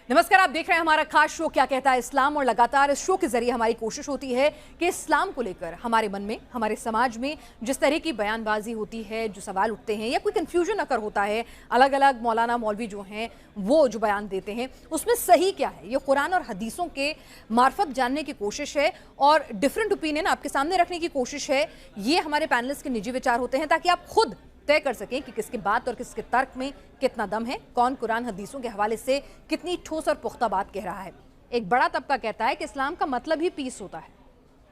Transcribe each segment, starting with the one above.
नमस्कार, आप देख रहे हैं हमारा खास शो क्या कहता है इस्लाम। और लगातार इस शो के जरिए हमारी कोशिश होती है कि इस्लाम को लेकर हमारे मन में, हमारे समाज में जिस तरह की बयानबाजी होती है, जो सवाल उठते हैं या कोई कंफ्यूजन अगर होता है, अलग अलग मौलाना मौलवी जो हैं वो जो बयान देते हैं उसमें सही क्या है, ये कुरान और हदीसों के मार्फत जानने की कोशिश है और डिफरेंट ओपिनियन आपके सामने रखने की कोशिश है। ये हमारे पैनलिस्ट के निजी विचार होते हैं ताकि आप खुद तय कर सकें कि किसकी बात और किसके तर्क में कितना दम है, कौन कुरान हदीसों के हवाले से कितनी ठोस और पुख्ता बात कह रहा है। एक बड़ा तबका कहता है कि इस्लाम का मतलब ही पीस होता है।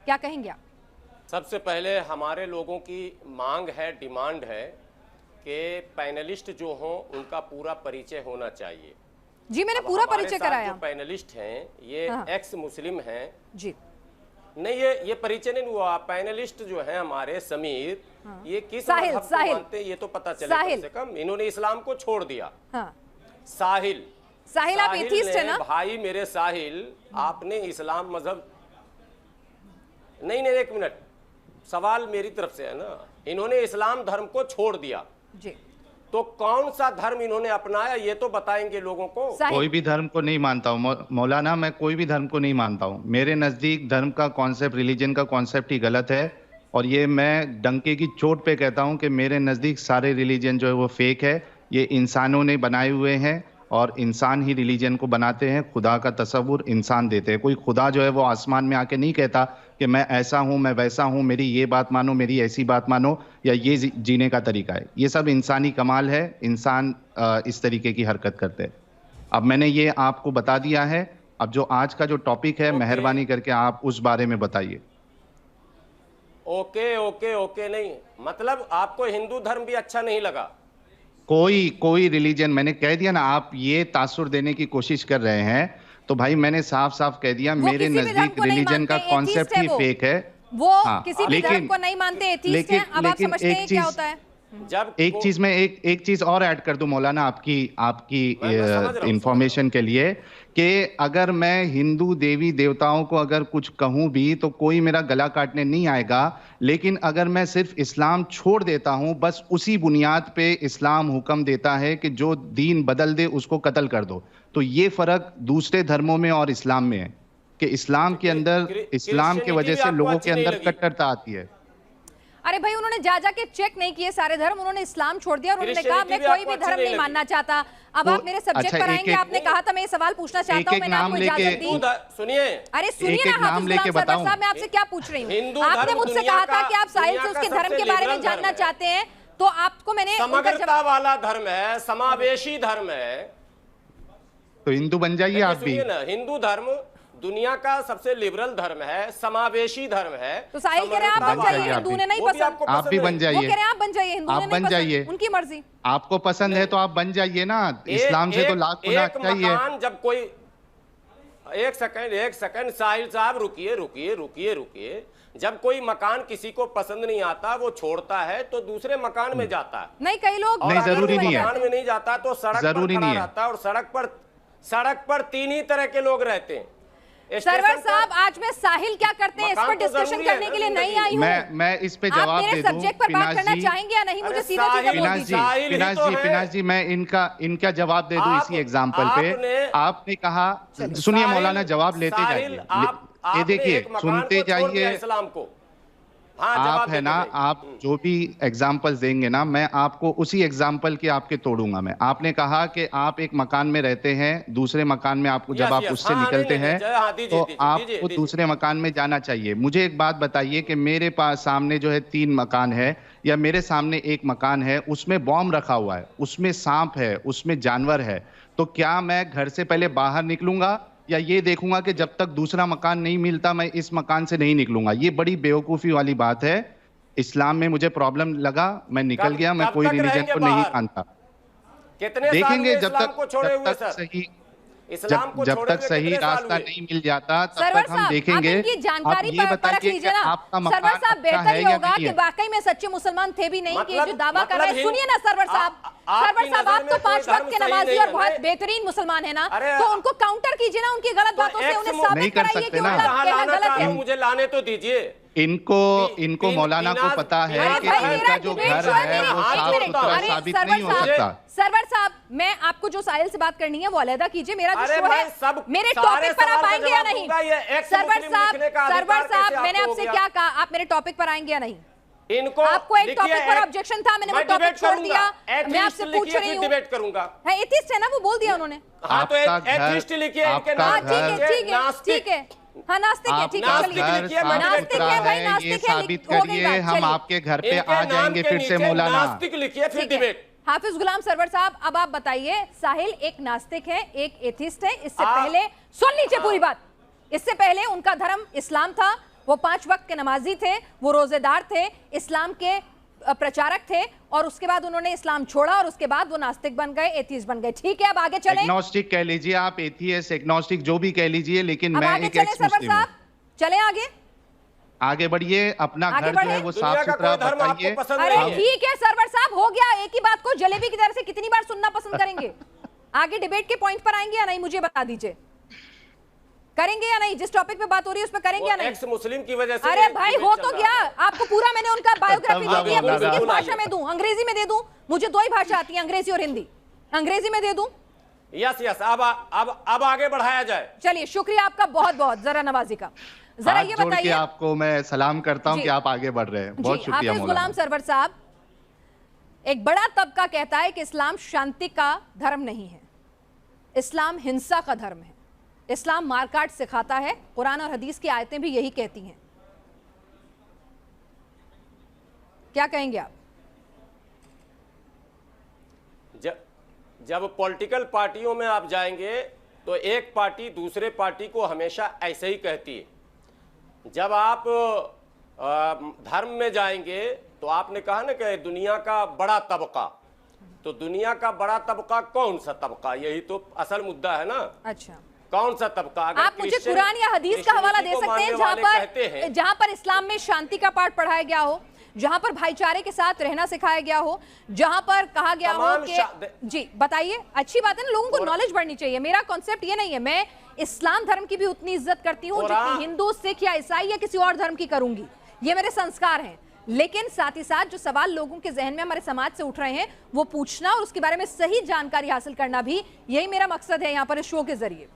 क्या कहेंगे आप? सबसे पहले हमारे लोगों की मांग है, डिमांड है कि पैनलिस्ट जो हों उनका पूरा परिचय होना चाहिए। जी, मैंने पूरा परिचय कराया। जो पैनलिस्ट हैं ये एक्स मुस्लिम हैं जी। नहीं, ये परिचय नहीं हुआ। पैनलिस्ट जो है हमारे समीर, ये किस साहिल, मजहब को मानते हैं ये तो पता चले। कम से कम इन्होंने इस्लाम को छोड़ दिया। साहिल आप एथीस्ट है ना? भाई मेरे साहिल, आपने इस्लाम मजहब नहीं, एक मिनट, सवाल मेरी तरफ से है ना। इन्होंने इस्लाम धर्म को छोड़ दिया जी, तो कौन सा धर्म इन्होंने अपनाया ये तो बताएंगे लोगों को। कोई भी धर्म को नहीं मानता हूँ मौलाना, मैं कोई भी धर्म को नहीं मानता हूँ। मेरे नजदीक धर्म का कॉन्सेप्ट, रिलीजन का कॉन्सेप्ट ही गलत है और ये मैं डंके की चोट पे कहता हूँ कि मेरे नजदीक सारे रिलीजन जो है वो फेक है। ये इंसानों ने बनाए हुए हैं और इंसान ही रिलीजन को बनाते हैं। खुदा का तस्वुर इंसान देते हैं। कोई खुदा जो है वो आसमान में आके नहीं कहता कि मैं ऐसा हूं, मैं वैसा हूं, मेरी ये बात मानो, मेरी ऐसी बात मानो, या ये जीने का तरीका है। ये सब इंसानी कमाल है। इंसान इस तरीके की हरकत करते हैं। अब मैंने ये आपको बता दिया है। अब जो आज का जो टॉपिक है, मेहरबानी करके आप उस बारे में बताइए। ओके नहीं, मतलब आपको हिंदू धर्म भी अच्छा नहीं लगा? कोई रिलीजन, मैंने कह दिया ना। आप ये तासुर देने की कोशिश कर रहे हैं तो भाई मैंने साफ साफ कह दिया, मेरे नजदीक रिलीजन का कॉन्सेप्ट ही फेक है। वो किसी भी धर्म को नहीं मानते, एथीस्ट हैं। अब आप समझते हैं क्या होता है? जब एक चीज में एक चीज और ऐड कर दूं मौलाना आपकी इंफॉर्मेशन के लिए, कि अगर मैं हिंदू देवी देवताओं को अगर कुछ कहूं भी तो कोई मेरा गला काटने नहीं आएगा, लेकिन अगर मैं सिर्फ इस्लाम छोड़ देता हूं, बस उसी बुनियाद पे इस्लाम हुक्म देता है कि जो दीन बदल दे उसको कत्ल कर दो। तो ये फर्क दूसरे धर्मों में और इस्लाम में है कि इस्लाम के अंदर, इस्लाम की वजह से लोगों के अंदर कट्टरता आती है। अरे भाई, उन्होंने जा के चेक नहीं किए सारे धर्म, उन्होंने इस्लाम छोड़ दिया और उन्होंने कहा मैं कोई भी धर्म नहीं मानना चाहता। अब आप मेरे सब्जेक्ट पर आएंगे। आपने कहा था मैं ये सवाल पूछना चाहता हूं, मैंने आपको इजाजत दी। सुनिए, अरे सुनिए ना हाफिज गुलाम सरवर साहब, मैं आपसे क्या पूछ रही हूँ? आपने मुझसे कहा था कि आप साहिल से उसके धर्म के बारे में जानना चाहते हैं, तो आपको मैंने समग्रता वाला धर्म है, समावेशी धर्म है, तो हिंदू बन जाइए आप भी। हिंदू धर्म दुनिया का सबसे लिबरल धर्म है, समावेशी धर्म है। तो साहिल कह रहे हैं आप बन जाइए, हिंदू ने नहीं पसंद, आप भी बन जाइए। वो कह रहे हैं आप बन जाइए, हिंदू ने नहीं पसंद, उनकी मर्जी। आपको पसंद है तो आप बन जाइए ना। इस्लाम से तो लाख गुना अच्छा ही है। जब कोई एक सेकंड साहिल साहब, रुकिए। जब कोई मकान किसी को पसंद नहीं आता, वो छोड़ता है तो दूसरे मकान में जाता है। नहीं, कई लोग नहीं, जरूरी नहीं है, मकान में नहीं जाता तो सड़क पर खड़ा रहता है। और सड़क पर तीन ही तरह के लोग रहते हैं। सरवर साहब, आज मैं साहिल क्या करते हैं इस पर डिस्कशन करने के लिए नहीं आई हूँ। मैं इस पे जवाब दे दूं। आप मेरे सब्जेक्ट पर बात करना चाहेंगे या नहीं? मुझे सीधा सीधा बोल दीजिए। पिनाज जी, मैं इनका जवाब दे दूं इसी एग्जांपल पे। आपने कहा, सुनिए मौलाना, जवाब लेते जाइए, ये देखिए, सुनते जाइए। इस्लाम को आप है ना, आप जो भी एग्जाम्पल्स देंगे ना, मैं आपको उसी एग्जाम्पल के आपके तोड़ूंगा मैं। आपने कहा कि आप एक मकान में रहते हैं, दूसरे मकान में आपको, जब आप उससे निकलते हैं तो आपको दूसरे मकान में जाना चाहिए। मुझे एक बात बताइए कि मेरे पास सामने जो है 3 मकान है, या मेरे सामने एक मकान है, उसमें बॉम्ब रखा हुआ है, उसमें सांप है, उसमें जानवर है, तो क्या मैं घर से पहले बाहर निकलूंगा या ये देखूंगा कि जब तक दूसरा मकान नहीं मिलता मैं इस मकान से नहीं निकलूंगा? ये बड़ी बेवकूफी वाली बात है। इस्लाम में मुझे प्रॉब्लम लगा, मैं निकल गया। मैं कोई रिलीजन को नहीं मानता। देखेंगे जब तक सही जब तक सही रास्ता नहीं मिल जाता तब तक हम देखेंगे। जानकारी ये बताइए कि आपका मकान अच्छा बेहतर है या होगा नहीं कि है? वाकई में सच्चे मुसलमान थे भी नहीं कि जो दावा कर रहे हैं। सुनिए ना सरवर साहब, आप तो 5 वक्त के नमाजी और बहुत बेहतरीन मुसलमान है ना, तो उनको काउंटर कीजिए ना उनकी गलत बातों से, उन्हें साबित कराइए कि वो गलत है। मुझे लाने तो दीजिए। इनको मौलाना को पता है कि इनका जो घर है वो साफ सुथरा साबित नहीं हो सकता। सरवर साहब, मैं आपको जो साहिल से बात करनी है वो अलहदा कीजिए, मेरा जो शो है मेरे टॉपिक पर आप आएंगे या नहीं? सरवर साहब, मैंने आपसे क्या कहा, आप मेरे टॉपिक पर आएंगे या नहीं? इनको आपको एक टॉपिक पर ऑब्जेक्शन था, मैंने वो टॉपिक छोड़ दिया। मैं आपसे पूछ रही हूँ, डिबेट करूंगा। है एथिस्ट है ना, वो बोल दिया उन्होंने। हाँ तो एथिस्ट लिखिए, इनके नाम ठीक है, हाँ नास्तिक है, ठीक है, चलिए नास्तिक है भाई, नास्तिक है, साबित करिए, हम आपके घर पे आ जाएंगे फिर से मौलाना। नास्तिक लिखिए फिर डिबेट। हाफिज गुलाम सरवर साहब, अब आप बताइए, साहिल एक नास्तिक है, एक एथिस्ट है, इससे पहले सुन लीजिए पूरी बात, इससे पहले उनका धर्म इस्लाम था, वो 5 वक्त के नमाजी थे, वो रोजेदार थे, इस्लाम के प्रचारक थे, और उसके बाद उन्होंने इस्लाम छोड़ा और उसके बाद वो नास्तिक बन गए, एथिस्ट बन गए। ठीक है, अब आगे चलें। एग्नोस्टिक कह लीजिए आप, एथियस्ट, एग्नोस्टिक जो भी कह लीजिए, लेकिन मैं एक एक्स मुस्लिम हूं। चलें आगे बढ़िए, अपना घर जो है वो साफ सुथरा बताइए। अरे ठीक है सरवर साहब, हो गया, एक ही बात को जलेबी की तरह से कितनी बार सुनना पसंद करेंगे? आगे डिबेट के पॉइंट पर आएंगे या नहीं, मुझे बता दीजिए, करेंगे या नहीं? जिस टॉपिक पे बात हो रही है उस पे करेंगे या नहीं? एक्स मुस्लिम की वजह से। अरे भाई हो तो गया, आपको पूरा मैंने उनका बायोग्राफी दे दी, अपनी किस भाषा में दूं? अंग्रेजी में दे दूं? मुझे 2 ही भाषा आती है, अंग्रेजी और हिंदी। अंग्रेजी में दे दूं? यस, अब आगे बढ़ाया जाए। चलिए, शुक्रिया आपका बहुत बहुत, जरा नवाजी का। जरा ये बताइए, आपको मैं सलाम करता हूं कि आप आगे बढ़ रहे हैं, बहुत शुक्रिया। हाफिज गुलाम सरवर साहब, एक बड़ा तबका कहता है कि इस्लाम शांति का धर्म नहीं है, इस्लाम हिंसा का धर्म है, इस्लाम मारकाट सिखाता है, कुरान और हदीस की आयतें भी यही कहती हैं। क्या कहेंगे आप? जब पॉलिटिकल पार्टियों में आप जाएंगे तो एक पार्टी दूसरे पार्टी को हमेशा ऐसे ही कहती है। जब आप धर्म में जाएंगे तो आपने कहा ना कि दुनिया का बड़ा तबका, तो दुनिया का बड़ा तबका कौन सा तबका, यही तो असल मुद्दा है ना। अच्छा, कौन सा तबका? अगर आप मुझे कुरान या हदीस का हवाला दे सकते हैं जहां पर इस्लाम में शांति का पाठ पढ़ाया गया हो, जहां पर भाईचारे के साथ रहना सिखाया गया हो, जहां पर कहा गया हो कि जी बताइए, अच्छी बात है ना, लोगों को नॉलेज बढ़नी चाहिए। मेरा कॉन्सेप्ट ये नहीं है, मैं इस्लाम धर्म की भी उतनी इज्जत करती हूँ जितनी हिंदू, सिख या ईसाई या किसी और धर्म की करूंगी, ये मेरे संस्कार हैं। लेकिन साथ ही साथ जो सवाल लोगों के जहन में हमारे समाज से उठ रहे हैं वो पूछना और उसके बारे में सही जानकारी हासिल करना भी, यही मेरा मकसद है यहाँ पर इस शो के जरिए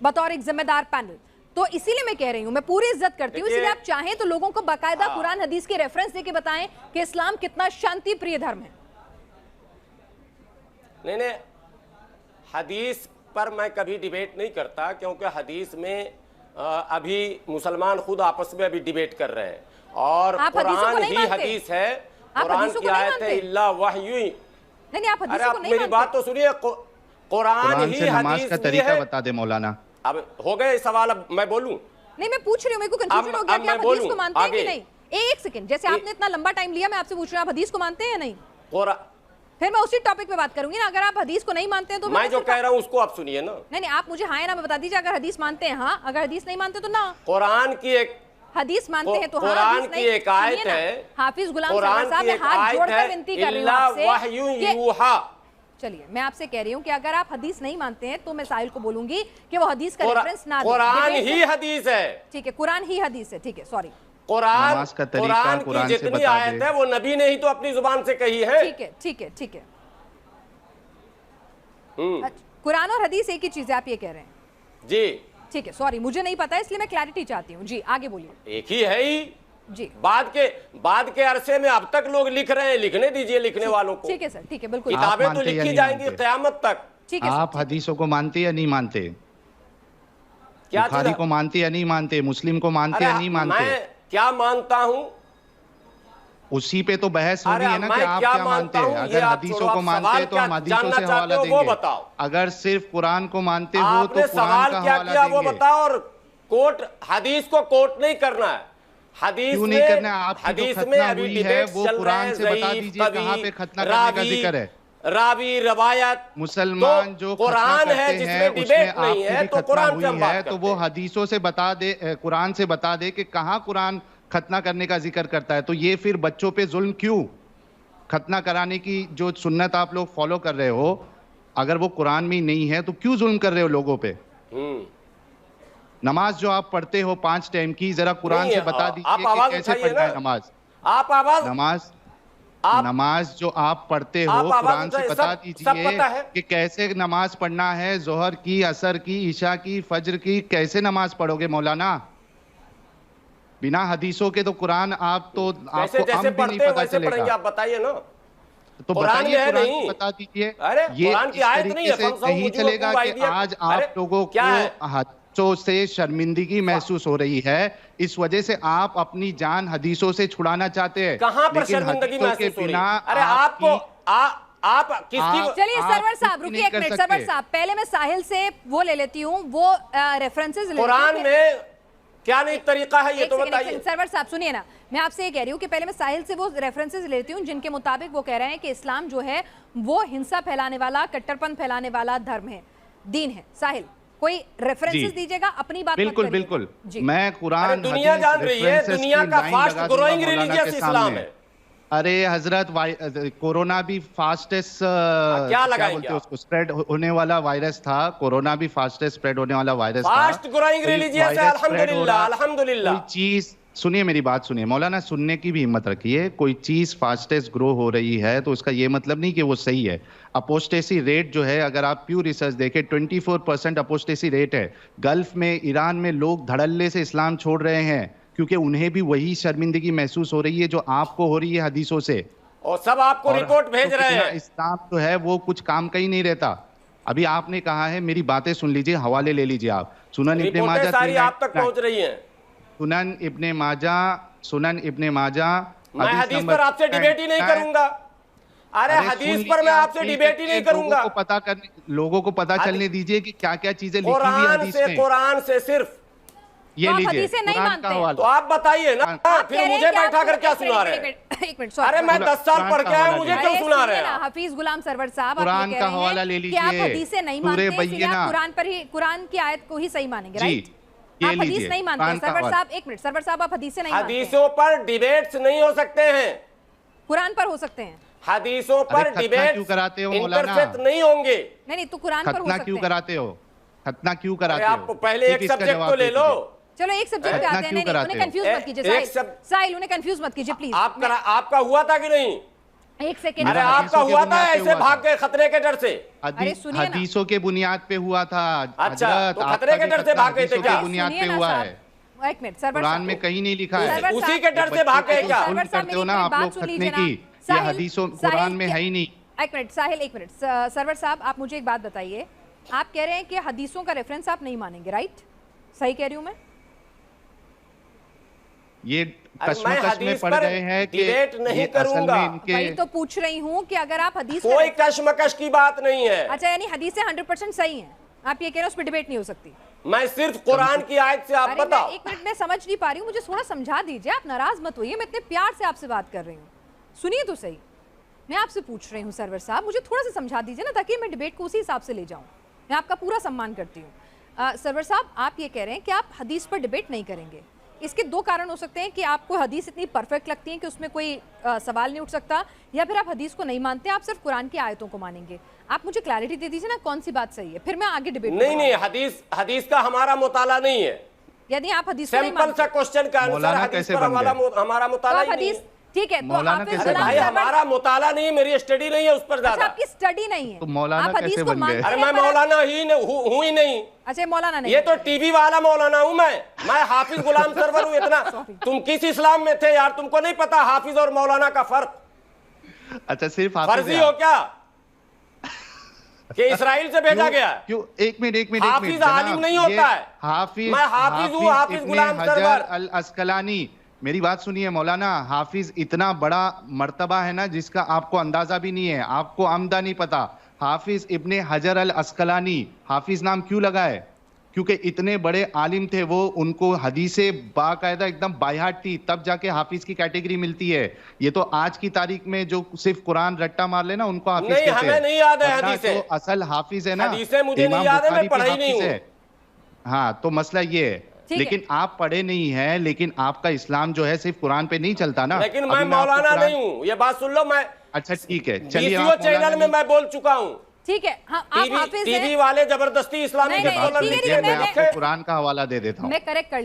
बतौर एक जिम्मेदार पैनल। तो इसीलिए मैं कह रही हूं, मैं पूरी इज्जत करती हूं, इसलिए आप चाहें तो लोगों को बाकायदा कुरान हदीस के रेफरेंस देके बताएं कि इस्लाम कितना शांति प्रिय धर्म है। नहीं, हदीस पर मैं कभी डिबेट नहीं करता, क्योंकि हदीस में अभी मुसलमान खुद आपस में अभी डिबेट कर रहे हैं, और कुरान ही हदीस है, कुरान की आयत है इल्ला वहयु। नहीं, आप हदीस को नहीं, मेरी बात तो सुनिए, कुरान ही हदीस का तरीका बता दे मौलाना। अब हो गए सवाल, अब मैं बोलूं? नहीं, मैं पूछ रही हूं, मेरे को कंफ्यूजन हो गया कि आप हदीस को मानते हैं कि नहीं। एक सेकंड, जैसे आपने इतना लंबा टाइम लिया, मैं आपसे पूछ रही हूं, आप हदीस को मानते हैं या नहीं? फिर मैं उसी टॉपिक पे बात करूंगी ना। अगर आप हदीस को नहीं मानते हैं तो मैं जो कह रहा हूं उसको आप सुनिए ना। नहीं, आप मुझे हाँ या ना बता दीजिए, अगर हदीस मानते हैं हाँ, अगर हदीस नहीं मानते तो ना। कुरान की एक हदीस मानते हैं तो हाँ, कुरान की एक आयत है, हाफिज गुलाम सरवर साहब, मैं हाथ जोड़कर विनती कर रही हूं आपसे। चलिए, मैं आपसे कह रही हूं कि अगर आप हदीस नहीं मानते हैं तो मैं साहिल को बोलूंगी कि वो हदीस का रेफरेंस ना दे। कुरान ही हदीस है, ठीक है, कुरान ही हदीस है, ठीक है, सॉरी। कुरान की जितनी आयत है वो नबी ने ही तो अपनी जुबान से कही है। ठीक है, ठीक है, ठीक है। कुरान और हदीस एक ही चीज है, आप ये कह रहे हैं? जी ठीक है, सॉरी, मुझे नहीं पता इसलिए मैं क्लैरिटी चाहती हूँ। जी आगे बोलिए। एक ही है ही जी। बाद के अरसे में अब तक लोग लिख रहे हैं, लिखने दीजिए लिखने वालों को। ठीक है सर, ठीक है, बिल्कुल। किताबें तो लिखी जाएंगी क़यामत तक। ठीक है, आप हदीसों को मानते या नहीं मानते? क्या बुखारी को मानते या नहीं मानते? मुस्लिम को मानते या नहीं मानते? मैं क्या मानता हूँ उसी पे तो बहस हो रही है ना कि आप क्या मानते हैं। अगर हदीसों को मानते हैं तो हम हदीसों से हवाला देंगे, अगर सिर्फ कुरान को मानते हो तो कुरान का हवाला देंगे। वो बताओ, और कोट हदीस को कोट नहीं करना है। हदीस क्यों नहीं करना है? आपकी जो खतना हुई है वो कुरान से बता दीजिए, कहाँ पे खतना करने का जिक्र है? रावी रवायत मुसलमान जो कुरान है जिसमें डिबेट नहीं है तो कुरान से हम बात करते हैं, तो वो हदीसों से बता दे, कुरान से बता दे कि कहाँ कुरान खतना करने का जिक्र करता है। तो ये फिर बच्चों पे जुल्म क्यों? खतना कराने की जो सुन्नत आप लोग फॉलो कर रहे हो, अगर वो कुरान में नहीं है तो क्यों जुल्म कर रहे हो लोगों पे? नमाज जो आप पढ़ते हो 5 टाइम की, जरा कुरान से बता दीजिए कि कैसे पढ़ना है नमाज। आप आवाज नमाज जो आप पढ़ते हो कुरान से बता दीजिए कि कैसे नमाज पढ़ना है, जोहर की, असर की, ईशा की, फज्र की, कैसे नमाज पढ़ोगे मौलाना? बिना हदीसों के तो कुरान आप तो आपको जैसे भी नहीं पता चलेगा। आप बताइए ना, तो बताइए कुरान नहीं बता दीजिए। अरे ये कुरान की आयत नहीं है, नहीं चलेगा कि आज आप लोगों को हदीसों से शर्मिंदगी महसूस हो रही है, इस वजह से आप अपनी जान हदीसों से छुड़ाना चाहते हैं। कहां पर शर्मिंदगी महसूस हो रही है? अरे आपको आप किसकी? चलिए सरवर साहब रुकिए एक मिनट। सरवर साहब पहले मैं साहिल से वो ले लेती हूँ, वो रेफरेंसेस कुरान में क्या नहीं तरीका है ये तो बताइए। सरवर साहब सुनिए ना, मैं आपसे ये कह रही हूँ कि पहले मैं साहिल से वो रेफरेंसेस लेती हूँ जिनके मुताबिक वो कह रहे हैं कि इस्लाम जो है वो हिंसा फैलाने वाला, कट्टरपन फैलाने वाला धर्म है, दीन है। साहिल कोई रेफरेंसेस दीजिएगा, अपनी बात बिल्कुल बिल्कुल। मैं कुरान, दुनिया जान रही है दुनिया का फास्ट ग्रोइंग रिलीजियस इस्लाम है। अरे हजरत, कोरोना भी फास्टेस्ट क्या लगाएंगे उसको स्प्रेड होने वाला वायरस था। कोरोना भी फास्टेस्ट स्प्रेड होने वाला वायरस था। फास्ट ग्रोइंग रिलीजियस है, अल्हम्दुलिल्लाह अल्हम्दुलिल्लाह। कोई चीज सुनिए, मेरी बात सुनिए मौलाना, सुनने की भी हिम्मत रखिए। कोई चीज फास्टेस्ट ग्रो हो रही है तो उसका ये मतलब नहीं कि वो सही है। अपोस्टेसी रेट जो है, अगर आप प्यू रिसर्च देखें 24% अपोस्टेसी रेट है। गल्फ में, ईरान में लोग धड़ल्ले से इस्लाम छोड़ रहे हैं क्योंकि उन्हें भी वही शर्मिंदगी महसूस हो रही है जो आपको हो रही है हदीसों से, और सब आपको रिपोर्ट भेज रहे हैं। इस्लाम जो है वो कुछ काम का ही नहीं रहता। अभी आपने कहा है, मेरी बातें सुन लीजिए, हवाले ले लीजिए आप। सुनन इब्ने माजा सारी आप तक पहुंच रही है। सुनन इब्ने माजा मैं हदीस पर आपसे डिबेट ही नहीं करूंगा। अरे हदीस पर मैं आपसे डिबेट ही नहीं करूंगा। लोगों को पता चलने दीजिए कि क्या क्या चीजें लिखी हुई है हदीस में। कुरान से सिर्फ ये लीजिए, कुरान का हवाला। तो आप बताइए ना, फिर मुझे बैठा कर क्या सुना रहे हैं? एक मिनट, अरे मैं 10 साल पढ़ के आया, मुझे क्यों सुना रहे हैं? हफीज गुलाम सरवर साहब, कुरान का हवाला ले लीजिए। आप हदीसें नहीं मानते, कुरान पर ही, कुरान की आयत को ही सही मानेंगे, राइट? आप हदीस नहीं मानते सरवर साहब। एक मिनट सरवर साहब, आप हदीसें नहीं मानते। हदीसों पर डिबेट्स नहीं हो सकते हैं, कुरान पर हो सकते हैं। हदीसों पर डिबेट क्यों कराते हो मौलाना? नहीं होंगे। नहीं तो कुरान पर हो सकते हैं। क्यों कराते हो? खतना क्यों कराते हो? आप पहले एक सब्जेक्ट तो ले लो। चलो एक सब्जेक्ट पे आते हैं। नहीं, उन्हें कंफ्यूज मत कीजिए साहिल, उन्हें कंफ्यूज मत कीजिए प्लीज। आपका हुआ था कि नहीं? एक सेकंड। अरे आपका हुआ था ऐसे भाग के खतरे के डर से? अरे सुनिए ना, हदीसों के बुनियाद पे हुआ था। अच्छा, तो खतरे के डर से भाग गए थे क्या? बुनियाद पे हुआ है। एक मिनट सरवर, कुरान में कहीं नहीं लिखा है। उसी के डर से भाग गए क्या? करते हो ना आप लोग खतने की, ये हदीसों कुरान में है ही नहीं। एक मिनट साहिल, एक मिनट सरवर साहब, आप मुझे एक बात बताइए। आप कह रहे हैं कि हदीसों का रेफरेंस आप नहीं मानेंगे, राइट? सही कह रही हूं मैं? ये कश्मकश में पड़ गए हैं कि नहीं करूंगा। वही तो पूछ रही हूं कि अगर आप हदीस, कोई कश्मकश की बात नहीं है। अच्छा, यानी हदीसें 100% सही हैं, आप ये कह रहे हैं उस पर डिबेट नहीं हो सकती? मैं सिर्फ कुरान की आयत से आप बताओ। एक मिनट, मैं समझ नहीं पा रही हूँ, मुझे थोड़ा समझा दीजिए। आप नाराज मत होइए, मैं इतने प्यार से आपसे बात कर रही हूँ, सुनिए तो सही। मैं आपसे पूछ रही हूँ सरवर साहब, मुझे थोड़ा सा समझा दीजिए ना, ताकि मैं डिबेट को उसी हिसाब से ले जाऊँ। मैं आपका पूरा सम्मान करती हूँ। सरवर साहब, आप ये कह रहे हैं कि आप हदीस पर डिबेट नहीं करेंगे। इसके दो कारण हो सकते हैं कि आपको हदीस इतनी परफेक्ट लगती है कि उसमें कोई सवाल नहीं उठ सकता, या फिर आप हदीस को नहीं मानते, आप सिर्फ कुरान की आयतों को मानेंगे। आप मुझे क्लैरिटी दे दीजिए ना, कौन सी बात सही है, फिर मैं आगे डिबेट। नहीं, हदीस का हमारा मुताला नहीं है। यदि आप हदीस को नहीं मानते, सिंपल सा क्वेश्चन का आंसर हदीस पर हमारा मुताला नहीं है। ठीक है, तो भाई हमारा मुताला नहीं है, मेरी स्टडी नहीं है उस पर ज्यादा। आपकी स्टडी नहीं है तो मौलाना कैसे बन गए? अरे मैं मौलाना ही हूँ ही नहीं। अच्छा, मौलाना नहीं, ये तो टीवी वाला मौलाना हूँ मैं हाफिज गुलाम सरवर हूँ। इतना तुम किस इस्लाम में थे यार, तुमको नहीं पता हाफिज और मौलाना का फर्क? अच्छा, सिर्फ फर्जी हो क्या कि इस्राइल से भेजा गया? क्यों? एक मिनट, हाफिज आलिम नहीं होता है। मैं हाफिज हूँ, हाफिज गुलाम सरवर अल अस्कलानी। मेरी बात सुनिए मौलाना, हाफिज इतना बड़ा मर्तबा है ना जिसका आपको अंदाजा भी नहीं है, आपको आमदा नहीं पता। हाफिज इब्ने हजर अल अस्कलानी, हाफिज नाम क्यों लगा है? क्योंकि इतने बड़े आलिम थे वो, उनको हदीसे बाकायदा एकदम बायहाट थी, तब जाके हाफिज की कैटेगरी मिलती है। ये तो आज की तारीख में जो सिर्फ कुरान रट्टा मार लेना उनको हाफिज कहते हैं। हमें नहीं याद है हदीसें। तो असल हाफिज है ना, हदीसें मुझे नहीं याद है, मैं पढ़ी नहीं हूं। हाँ, तो मसला ये है। लेकिन आप पढ़े नहीं हैं, लेकिन आपका इस्लाम जो है सिर्फ कुरान पे नहीं चलता ना। लेकिन मैं मौलाना नहीं हूँ, ये बात सुन लो। मैं अच्छा ठीक है, चलिए। चैनल में मैं बोल चुका हूँ ठीक है। हाँ, आप हाफिज टीवी हैं। वाले जबरदस्ती इस्लामी नहीं, डॉलर ठीक है, निकले मैं मैं- आपको कुरान का हवाला दे देता हूँ। मैं करेक्ट कर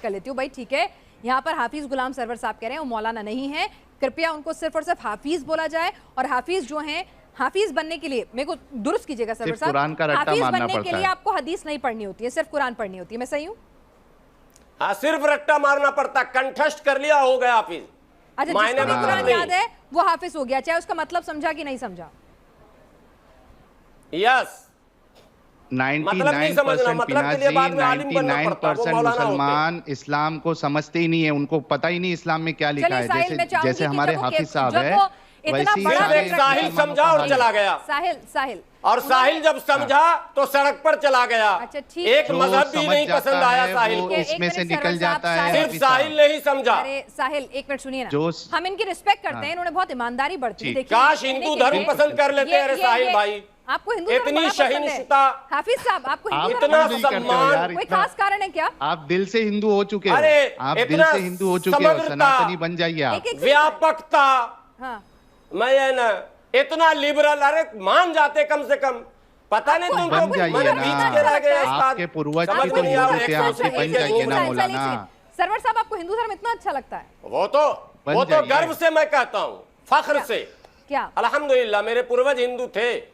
लेती हूँ भाई, ठीक है। यहाँ पर हाफिज गुलाम सरवर साहब कह रहे हैं वो मौलाना नहीं है, कृपया उनको सिर्फ और सिर्फ हाफिज बोला जाए। और हाफिज जो हैं, हाफिज बनने के लिए, मेरे को दुरुस्त कीजिएगा सरवर सिर्फ साहब, कुरान का रट्टा हाफिज मारना बनने के पड़ता लिए है। आपको हदीस नहीं पढ़नी होती है, सिर्फ कुरान पढ़नी होती है। मैं सही हूँ? हाँ, सिर्फ रट्टा मारना पड़ता, कंठस्थ कर लिया हो गया हाफिज। अच्छा, मायने जिसको भी मतलब कुरान नहीं। याद है वो हाफिज हो गया, चाहे उसका मतलब समझा कि नहीं समझा। यस, मतलब नहीं समझना, मतलब के लिए बाद में आलिम बनना पड़ता, वो 99% मौलाना होते। मुसलमान इस्लाम को समझते ही नहीं है, उनको पता ही नहीं इस्लाम में क्या लिखा चलिए है। साहिल, जैसे मैं चाहूंगी जैसे कि हमारे जब वो हाफिज साहब जब है, वो इतना वैसे ही बड़ा सिर्फ एक लेकर साहिल के- समझा और चला गया। साहिल और साहिल जब समझा तो सड़क पर चला गया। अच्छा, ठीक। एक जो मजहब भी समझ नहीं जाता पसंद आया है, साहिल वो को। एक इसमें से मिनट निकल सरवर साहब, जाता है। साहिल- सिर्फ हाफिज साहब। साहिल नहीं समझा। अरे साहिल, एक मिनट सुनिए ना, जो हम इनकी रिस्पेक्ट करते हाँ। हैं, इन्होंने बहुत ईमानदारी बरती। ठीक। देखिए, काश ये हिंदू कहने के धर्म लिए- पसंद कर लेते हैं, अरे साहिल भाई। आपको हिंदू धर्म इतनी बड़ा पसंद है। सहिष्णुता। हाफिज साहब, आपको हिंदू आप धर्म इतना बड़ा नहीं पसंद करते हो सम्मान। यार, कोई इतना- खास कारण है क्या? आप दिल से हिंदू हो चुके हो, अरे, आप दिल इतना से हिंदू हो चुके हो, समग्रता। सनातनी बन जाइए आप। एक- एक- व्यापकता, हाँ, मैं ये ना इतना लिबरल, अरे मान जाते कम से कम। पता नहीं आपको- तुमको आपको जाइए हिंदू ना। धर्म बीच इतना के अच्छा रह गए लगता है? उस्ताद। आपके पूर्वज समझ भी तो में नहीं आ रहा हिंदू थे, है, आपके एक बन दूसरे जाइए को ना साहिल, मौलाना। साहिल, सरवर साहब, आपको हिंदू धर्म इतना अच्छा लगता है? वो तो जाइए। गर्व से मैं कहता हूँ, फख्र से। क्या? अल्हम्दुलिल्लाह मेरे पूर्वज हिंदू थे।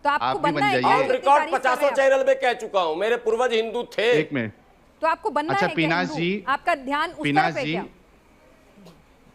तो आपको आप भी बनना बन है जाइए। क्या? ऑन इतनी रिकॉर्ड तारीफ कर रहे 50 हैं आप। चैनल में कह चुका हूँ, मेरे पूर्वज हिंदू थे। एक मिनट, तो आपको बनना अच्छा, है क्या पीनाज हिंदू? जी, आपका ध्यान उस पीनाज तरफ है जी, क्या?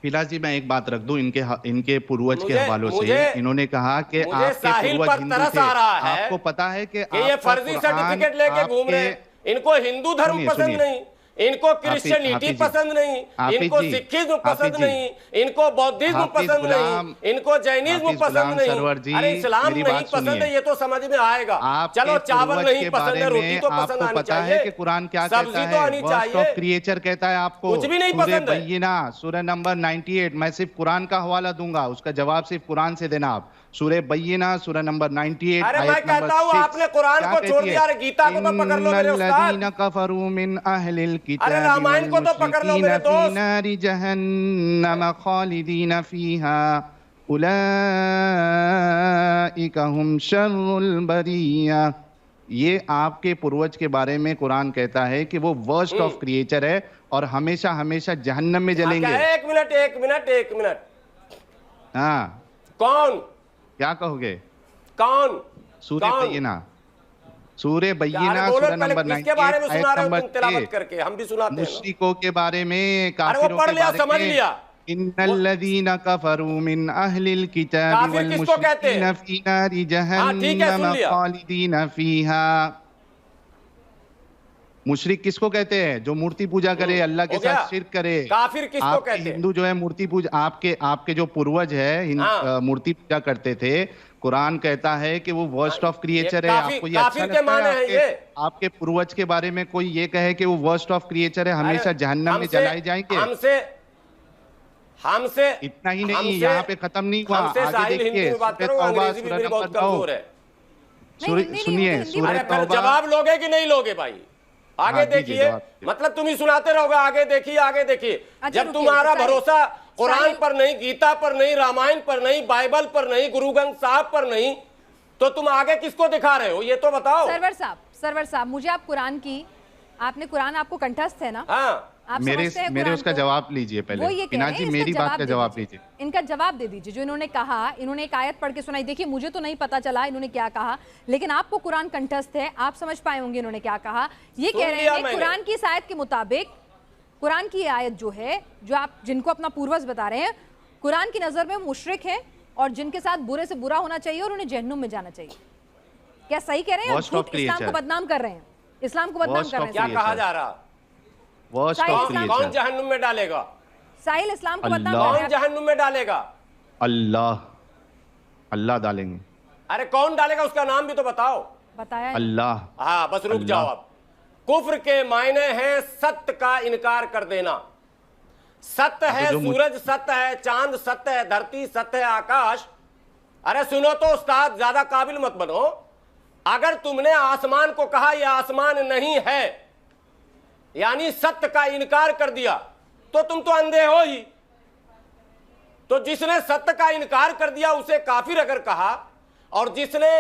फिलहाल जी मैं एक बात रख दूं इनके पूर्वज के मुझे- हवालों से। मुझे- इन्होंने कहा कि मुझे आपके साहिल पूर्वज पर हिंदू तरस थे। आ रहा है आपको पता है कि ये आपका फर्जी कुरान सर्टिफिकेट लेके घूम रहे हैं। इनको हिंदू धर्म सुनिए, पसंद सुनिए। नहीं, इनको क्रिश्चियनिटी हाफिज जी, पसंद नहीं, हाफिज इनको जी, सिखिज्म हाफिज पसंद जी, नहीं, इनको बौद्धिज्म हाफिज पसंद गुलाम- नहीं, इनको जैनिज्म हाफिज पसंद गुलाम नहीं। सरवर जी, अरे इस्लाम मेरी नहीं बात पसंद सुनिए। है, ये तो समझ में आएगा। आपके चलो चावल पूर्वज नहीं के पसंद बारे है, रोटी में तो पसंद आपको आनी पता चाहिए। है कि कुरान क्या सब्जी कहता तो है? आनी वर्स्ट चाहिए। ऑफ क्रिएचर कहता है आपको। कुछ भी नहीं सूरह पसंद है। बय्यिना, सूरह नंबर 98। मैं सिर्फ कुरान का हवाला दूंगा, उसका जवाब सिर्फ कुरान से देना आप। सूरह बय्यिना, सूरह नंबर 98, अरे आयत मैं नंबर कहता हूँ 6, आपने कुरान क्या को छोड़ कहती दिया, है? अरे गीता को तो पकड़ लो मेरे उस्ताद। इन्नल्लज़ीना कफरू मिन अहलिल किताबि अरे रामायण को तो पकड़ लो मेरे वल मुश्रिकीना दोस्त। फी नारि जहन्नम खालिदीना फीहा उलाइका हुम शर्रुल बरिया। ये आपके पूर्वज के बारे में कुरान कहता है कि वो वर्स्ट ऑफ क्रिएचर है और हमेशा हमेशा जहन्नम में हाँ, जलेंगे। क्या? एक मिनट एक मिनट एक मिनट। हाँ, कौन क्या कहोगे? कौन सूरह कौन? बय्यिना, सूरह अरे बय्यिना, बोलो सूरह पहले, नंबर किसके बारे में 98, सुना आयत रहे हो नंबर तुम तिलावत 6। करके? हम भी सुनाते हैं ना। मुश्रिकों के बारे में, अरे काफिरों वो पढ़ के लिया, बारे समझ में। लिया। इन्नल्लज़ीना कफरू मिन अहलिल किताबि काफिर वल किसको कहते हैं? मुश्रिकीना फी नारि हाँ, ठीक है, जहन्नम सुन लिया। खालिदीना फीहा। मुशरिक किसको कहते हैं? जो मूर्ति पूजा करे, अल्लाह के हो गया। साथ शिर्क करे। काफिर किसको आपके कहते हैं? हिंदू जो है मूर्ति पूजा, आपके जो पूर्वज है हाँ। मूर्ति पूजा करते थे। कुरान कहता है कि वो वर्स्ट ऑफ क्रिएचर है। काफिर- आपको ये काफिर अच्छा के लगता माने है हैं ये? आपके पूर्वज के बारे में कोई ये कहे कि वो वर्स्ट ऑफ क्रिएचर है, हमेशा अरे, जहन्नम में हमसे- जलाए जाएंगे? हमसे इतना ही नहीं, हमसे- यहाँ पे खत्म नहीं हुआ। हमसे आगे साहिल हिंदी देखिए, में बात सूरह करो, तौबा, अंग्रेजी भी सूरह मेरी बहुत नंबर 9। कमजोर है। नहीं, हिंदी नहीं, सुनिए, उनको हिंदी सूरह अरे फिर तौबा। जवाब लोगे कि नहीं लोगे भाई? आगे हाँ, दीजिए देखिए, जवाब दीजिए। मतलब तुम ही सुनाते रहोगे। आगे देखिए आगे देखिए। अच्छा, जब रुकिए, तुम्हारा साहिल- भरोसा कुरान साहिल- पर नहीं, गीता पर नहीं, रामायण पर नहीं, बाइबल पर नहीं, गुरु ग्रंथ साहब पर नहीं, तो तुम आगे किसको दिखा रहे हो? ये तो बताओ। सरवर साहब, मुझे आप कुरान की, आपने कुरान आपको कंठस्थ है ना? हाँ, आप मेरे समझते हैं मेरे कुरान उसका को? जवाब लीजिए वो पहले। ये कह रहे पिना हैं, जी, इसका मेरी बात का दे जवाब दीजिए। लीजिए। इनका जवाब दे दीजिए। जो इन्होंने कहा, इन्होंने एक आयत पढ़ के सुनाई। देखिए, मुझे तो नहीं पता चला इन्होंने क्या कहा, लेकिन आपको कुरान कंठस्थ है, आप समझ पाए होंगे इन्होंने क्या कहा। ये सुन कह रहे लिया हैं मैंने। कुरान की इस आयत के मुताबिक, कुरान की ये आयत जो है, जो आप जिनको अपना पूर्वज बता रहे हैं, कुरान की नजर में मुशरिक है और जिनके साथ बुरे से बुरा होना चाहिए और उन्हें जहन्नुम में जाना चाहिए। क्या सही कह रहे हैं? Worst of झूठ इस्लाम को creature। बदनाम कर रहे हैं, इस्लाम को बदनाम Worst कर रहे of क्या हैं। creature। कहा जा रहा? वर्स्ट साहिल ऑफ इस्लाम- कौन क्रिएचर। जहन्नुम में डालेगा? साहिल इस्लाम को बदनाम अल्लाह। कर कौन रहे हैं। जहन्नुम में डालेगा? अल्लाह डालेंगे। अरे कौन डालेगा, उसका नाम भी तो बताओ। बताया नहीं। अल्लाह। हाँ, बस रुक अल्लाह। जाओ अब। कुफ्र के मायने हैं सत्य का इनकार कर देना। सत्य है जो सूरज, सत्य है चांद, सत्य है धरती, सत्य है आकाश। अरे सुनो तो उस्ताद, ज्यादा काबिल मत बनो। अगर तुमने आसमान को कहा यह आसमान नहीं है, यानी सत्य का इनकार कर दिया, तो तुम तो अंधे हो ही। तो जिसने सत्य का इनकार कर दिया उसे काफिर अगर कहा, और जिसने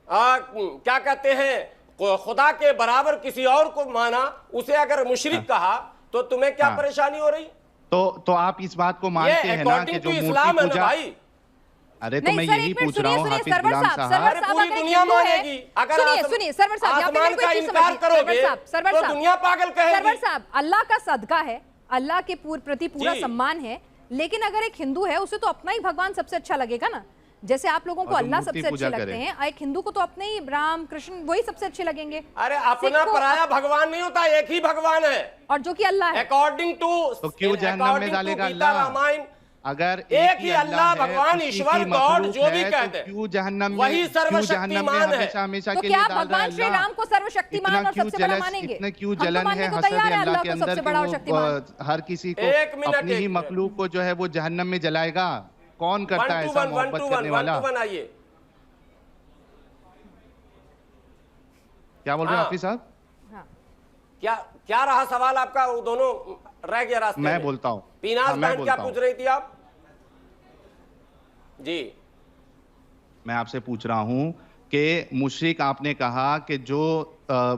क्या कहते हैं खुदा के बराबर किसी और को माना, उसे अगर मुशरिक कहा तो तुम्हें क्या परेशानी हो रही? तो आप इस बात को मानते हैं ना कि जो इस्लाम है ना भाई? अरे तो मैं यही पूछ रहा हूँ हाफिज गुलाम साहब, पूरी दुनिया मानेगी। अगर सुनिए सरवर साहब, आसमान का इनकार करोगे तो दुनिया पागल कहेगी। सरवर साहब, अल्लाह का सदका है, अल्लाह के प्रति पूरा सम्मान है, लेकिन अगर एक हिंदू है उसे तो अपना ही भगवान सबसे अच्छा लगेगा ना। जैसे आप लोगों को अल्लाह सबसे अच्छे लगते हैं, एक हिंदू को तो अपने ही राम कृष्ण वही सबसे अच्छे लगेगे। अरे अपना पराया भगवान नहीं होता, एक ही भगवान है और जो कि अल्लाह है। अकॉर्डिंग टू तो क्यों जहन्नम में डालेगा अल्लाह? अगर एक ही अल्लाह भगवान ईश्वर गॉड जो भी कहते हैं क्यों जहन्नम में, वही सर्वशक्तिमान है। हमेशा तो के क्या लिए डाल रहा है भगवान श्री राम को सर्वशक्तिमान और सबसे बड़ा मानेंगे? इतना क्यों जलन है हसद अल्लाह के अंदर कि वो हर किसी को अपनी ही मखलूक को जो है वो जहन्नम में जलाएगा? कौन करता है ऐसा मोहब्बत करने वाला? क्या बोल रहे हैं हाफिज साहब? क्या रहा सवाल आपका? वो दोनों रह गया रास्ते में। मैं बोलता हूँ। पीनाज बहन क्या पूछ रही थी आप? जी मैं आपसे पूछ रहा हूं कि मुशरिक आपने कहा कि जो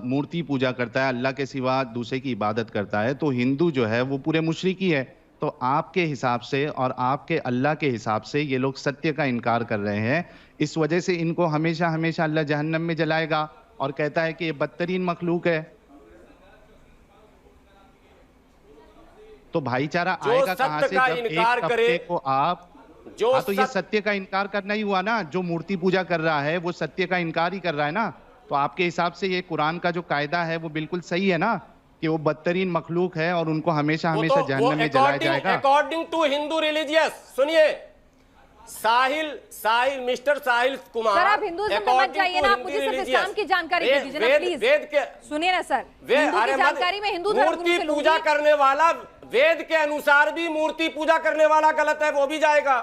मूर्ति पूजा करता है, अल्लाह के सिवा दूसरे की इबादत करता है, तो हिंदू जो है वो पूरे मुशरिक ही है। तो आपके हिसाब से और आपके अल्लाह के हिसाब से ये लोग सत्य का इनकार कर रहे हैं, इस वजह से इनको हमेशा हमेशा अल्लाह जहन्नम में जलाएगा और कहता है कि ये बदतरीन मखलूक है। तो भाईचारा आएगा कहां से जब एक तबके को आप तो ये सत्य का इनकार करना ही हुआ ना। जो मूर्ति पूजा कर रहा है वो सत्य का इनकार ही कर रहा है ना। तो आपके हिसाब से ये कुरान का जो कायदा है वो बिल्कुल सही है ना कि वो बदतरीन मखलूक है और उनको हमेशा हमेशा जहन्नम में जलाया जाएगा। अकॉर्डिंग टू हिंदू रिलीजियस, सुनिए साहिल मिस्टर साहिल कुमार, सर आप हिंदुइज्म में मत जाइए ना, आप मुझे सिर्फ इस्लाम की जानकारी दे दीजिए ना प्लीज। वेद के सुनिए ना सर, हिंदू की जानकारी में हिंदू धर्म मूर्ति पूजा करने वाला वेद के अनुसार भी मूर्ति पूजा करने वाला गलत है, वो भी जाएगा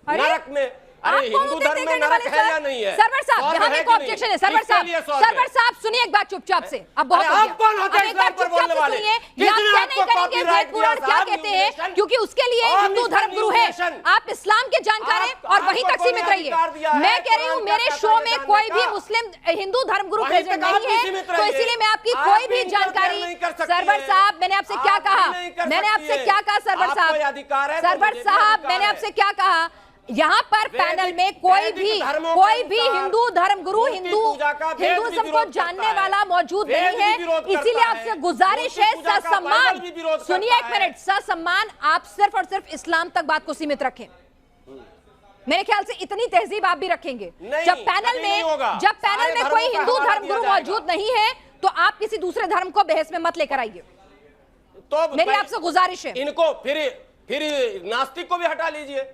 नरक में। अरे हिंदू धर्म में नरक है या नहीं है? सरवर साहब यहाँ पे ऑब्जेक्शन है। सरवर साहब सुनिए एक बात चुपचाप से, अब बहुत हो गया। एक बार चुपचाप से सुनिए, ये आप क्या नहीं करेंगे वेद पुराण क्या कहते हैं, क्योंकि उसके लिए हिंदू धर्म गुरु है। आप इस्लाम के जानकार हैं और वही तकसीम में रहिए। मैं कह रही हूँ मेरे शो में कोई भी मुस्लिम हिंदू धर्म गुरु प्रेजेंट नहीं है, तो इसीलिए मैं आपकी कोई भी जानकारी। सरवर साहब मैंने आपसे क्या कहा, मैंने आपसे क्या कहा सरवर साहब, सरवर साहब मैंने आपसे क्या कहा, यहाँ पर पैनल में कोई भी हिंदू धर्म गुरु हिंदुइज्म को जानने वाला मौजूद नहीं है। इसीलिए आपसे गुजारिश है ससम्मान, सुनिए एक मिनट, ससम्मान आप सिर्फ और सिर्फ इस्लाम तक बात को सीमित रखें। मेरे ख्याल से इतनी तहजीब आप भी रखेंगे। जब पैनल में कोई हिंदू धर्म गुरु मौजूद नहीं है तो आप किसी दूसरे धर्म को बहस में मत लेकर आइए, तो मेरी आपसे गुजारिश है। इनको फिर नास्तिक को भी हटा लीजिए।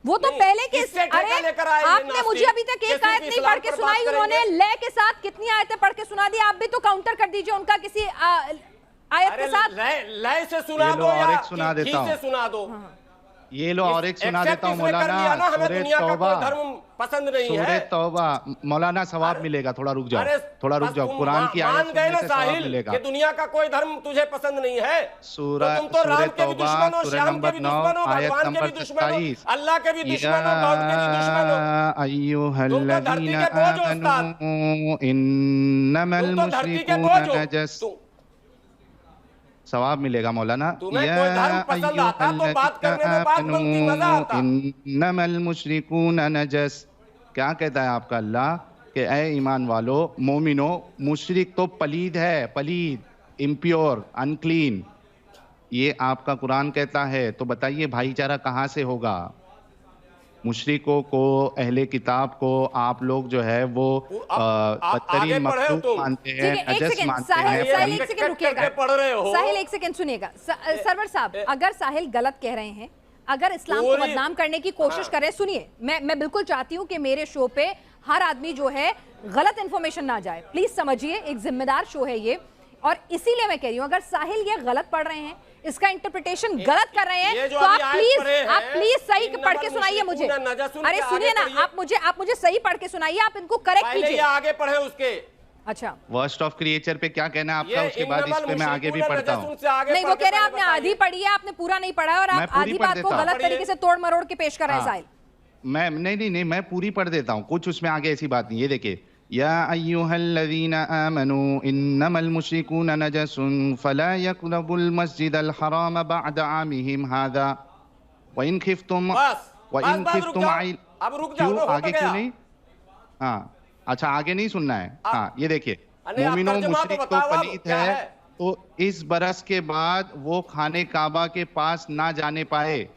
वो तो पहले के, अरे आपने मुझे अभी तक एक आयत नहीं पढ़ के सुनाई, उन्होंने लय के साथ कितनी आयतें पढ़ के सुना दी। आप भी तो काउंटर कर दीजिए उनका किसी आयत के साथ। लय से सुना दो या सुना दो। ये लो और एक सुना देता हूँ मौलाना, सूरह तौबा, धर्म पसंद नहीं है, सूरह तौबा। मौलाना सवाब मिलेगा, थोड़ा रुक जाओ, कुरान की आयत सुनने से सवाब मिलेगा। कि दुनिया का कोई धर्म तुझे पसंद नहीं है, सूरह तौबा सूरह नंबर 9 आयत नंबर 27, अल्लाह के भी दुश्मन हो, गॉड के भी दुश्मन हो, अय्युहल्लज़ीना आमनू इन्नमल मुश्रिकूना नजस। सवाब मिलेगा मौलाना। इन्नमल मुश्रिकूना नजस। क्या कहता है आपका अल्लाह कि ऐ ईमान वालो, मोमिनो, मुशरिक तो पलीद है, पलीद, इम्प्योर, अनक्लीन, ये आपका कुरान कहता है। तो बताइए भाईचारा कहाँ से होगा? मुशरिकों को, अहले किताब को आप लोग जो है वो बदतरीन मखलूक मानते हैं, नजस मानते हैं। साहिल एक सेकंड रुकिएगा, साहिल एक सेकंड सुनिएगा। सरवर साहब अगर साहिल गलत कह रहे हैं, अगर इस्लाम को बदनाम करने की कोशिश कर रहे हैं, सुनिए मैं बिल्कुल चाहती हूँ कि मेरे शो पे हर आदमी जो है गलत इंफॉर्मेशन ना जाए, प्लीज समझिए, एक जिम्मेदार शो है ये। और इसीलिए मैं कह रही हूँ अगर साहिल ये गलत पढ़ रहे हैं, इसका इंटरप्रिटेशन गलत कर रहे हैं, तो आप प्लीज सही पढ़ के सुनाइए मुझे। अरे सुनिए ना, आप मुझे सही पढ़ के सुनाइए, आप इनको करेक्ट कीजिए। आगे पढ़े उसके। अच्छा, वर्स्ट ऑफ क्रिएचर पे क्या कहना है आपका? उसके बाद इस पे मैं आगे भी पढ़ता हूँ। नहीं, वो कह रहे हैं आपने आधी पढ़ी है, आपने पूरा नहीं पढ़ा है और आप आधी बात को गलत तरीके से तोड़ मरोड़ के पेश कर रहे हैं साहिल। मैं नहीं मैं पूरी पढ़ देता हूँ, कुछ उसमें आगे ऐसी बात नहीं। ये देखिए, या अय्युहल्लज़ीना आमनू इन्नमल मुश्रिकून नजसुन फला यक़रबुल मस्जिदल हराम बअद आमिहिम हाज़ा व इन खिफ्तुम अब रुक जाओ ना, आगे क्यों नहीं? हाँ अच्छा, आगे नहीं सुनना है। हाँ ये देखिए, मोमिनो मुशरिक तो पलीत है, तो इस बरस के बाद वो खाने काबा के पास ना जाने पाए।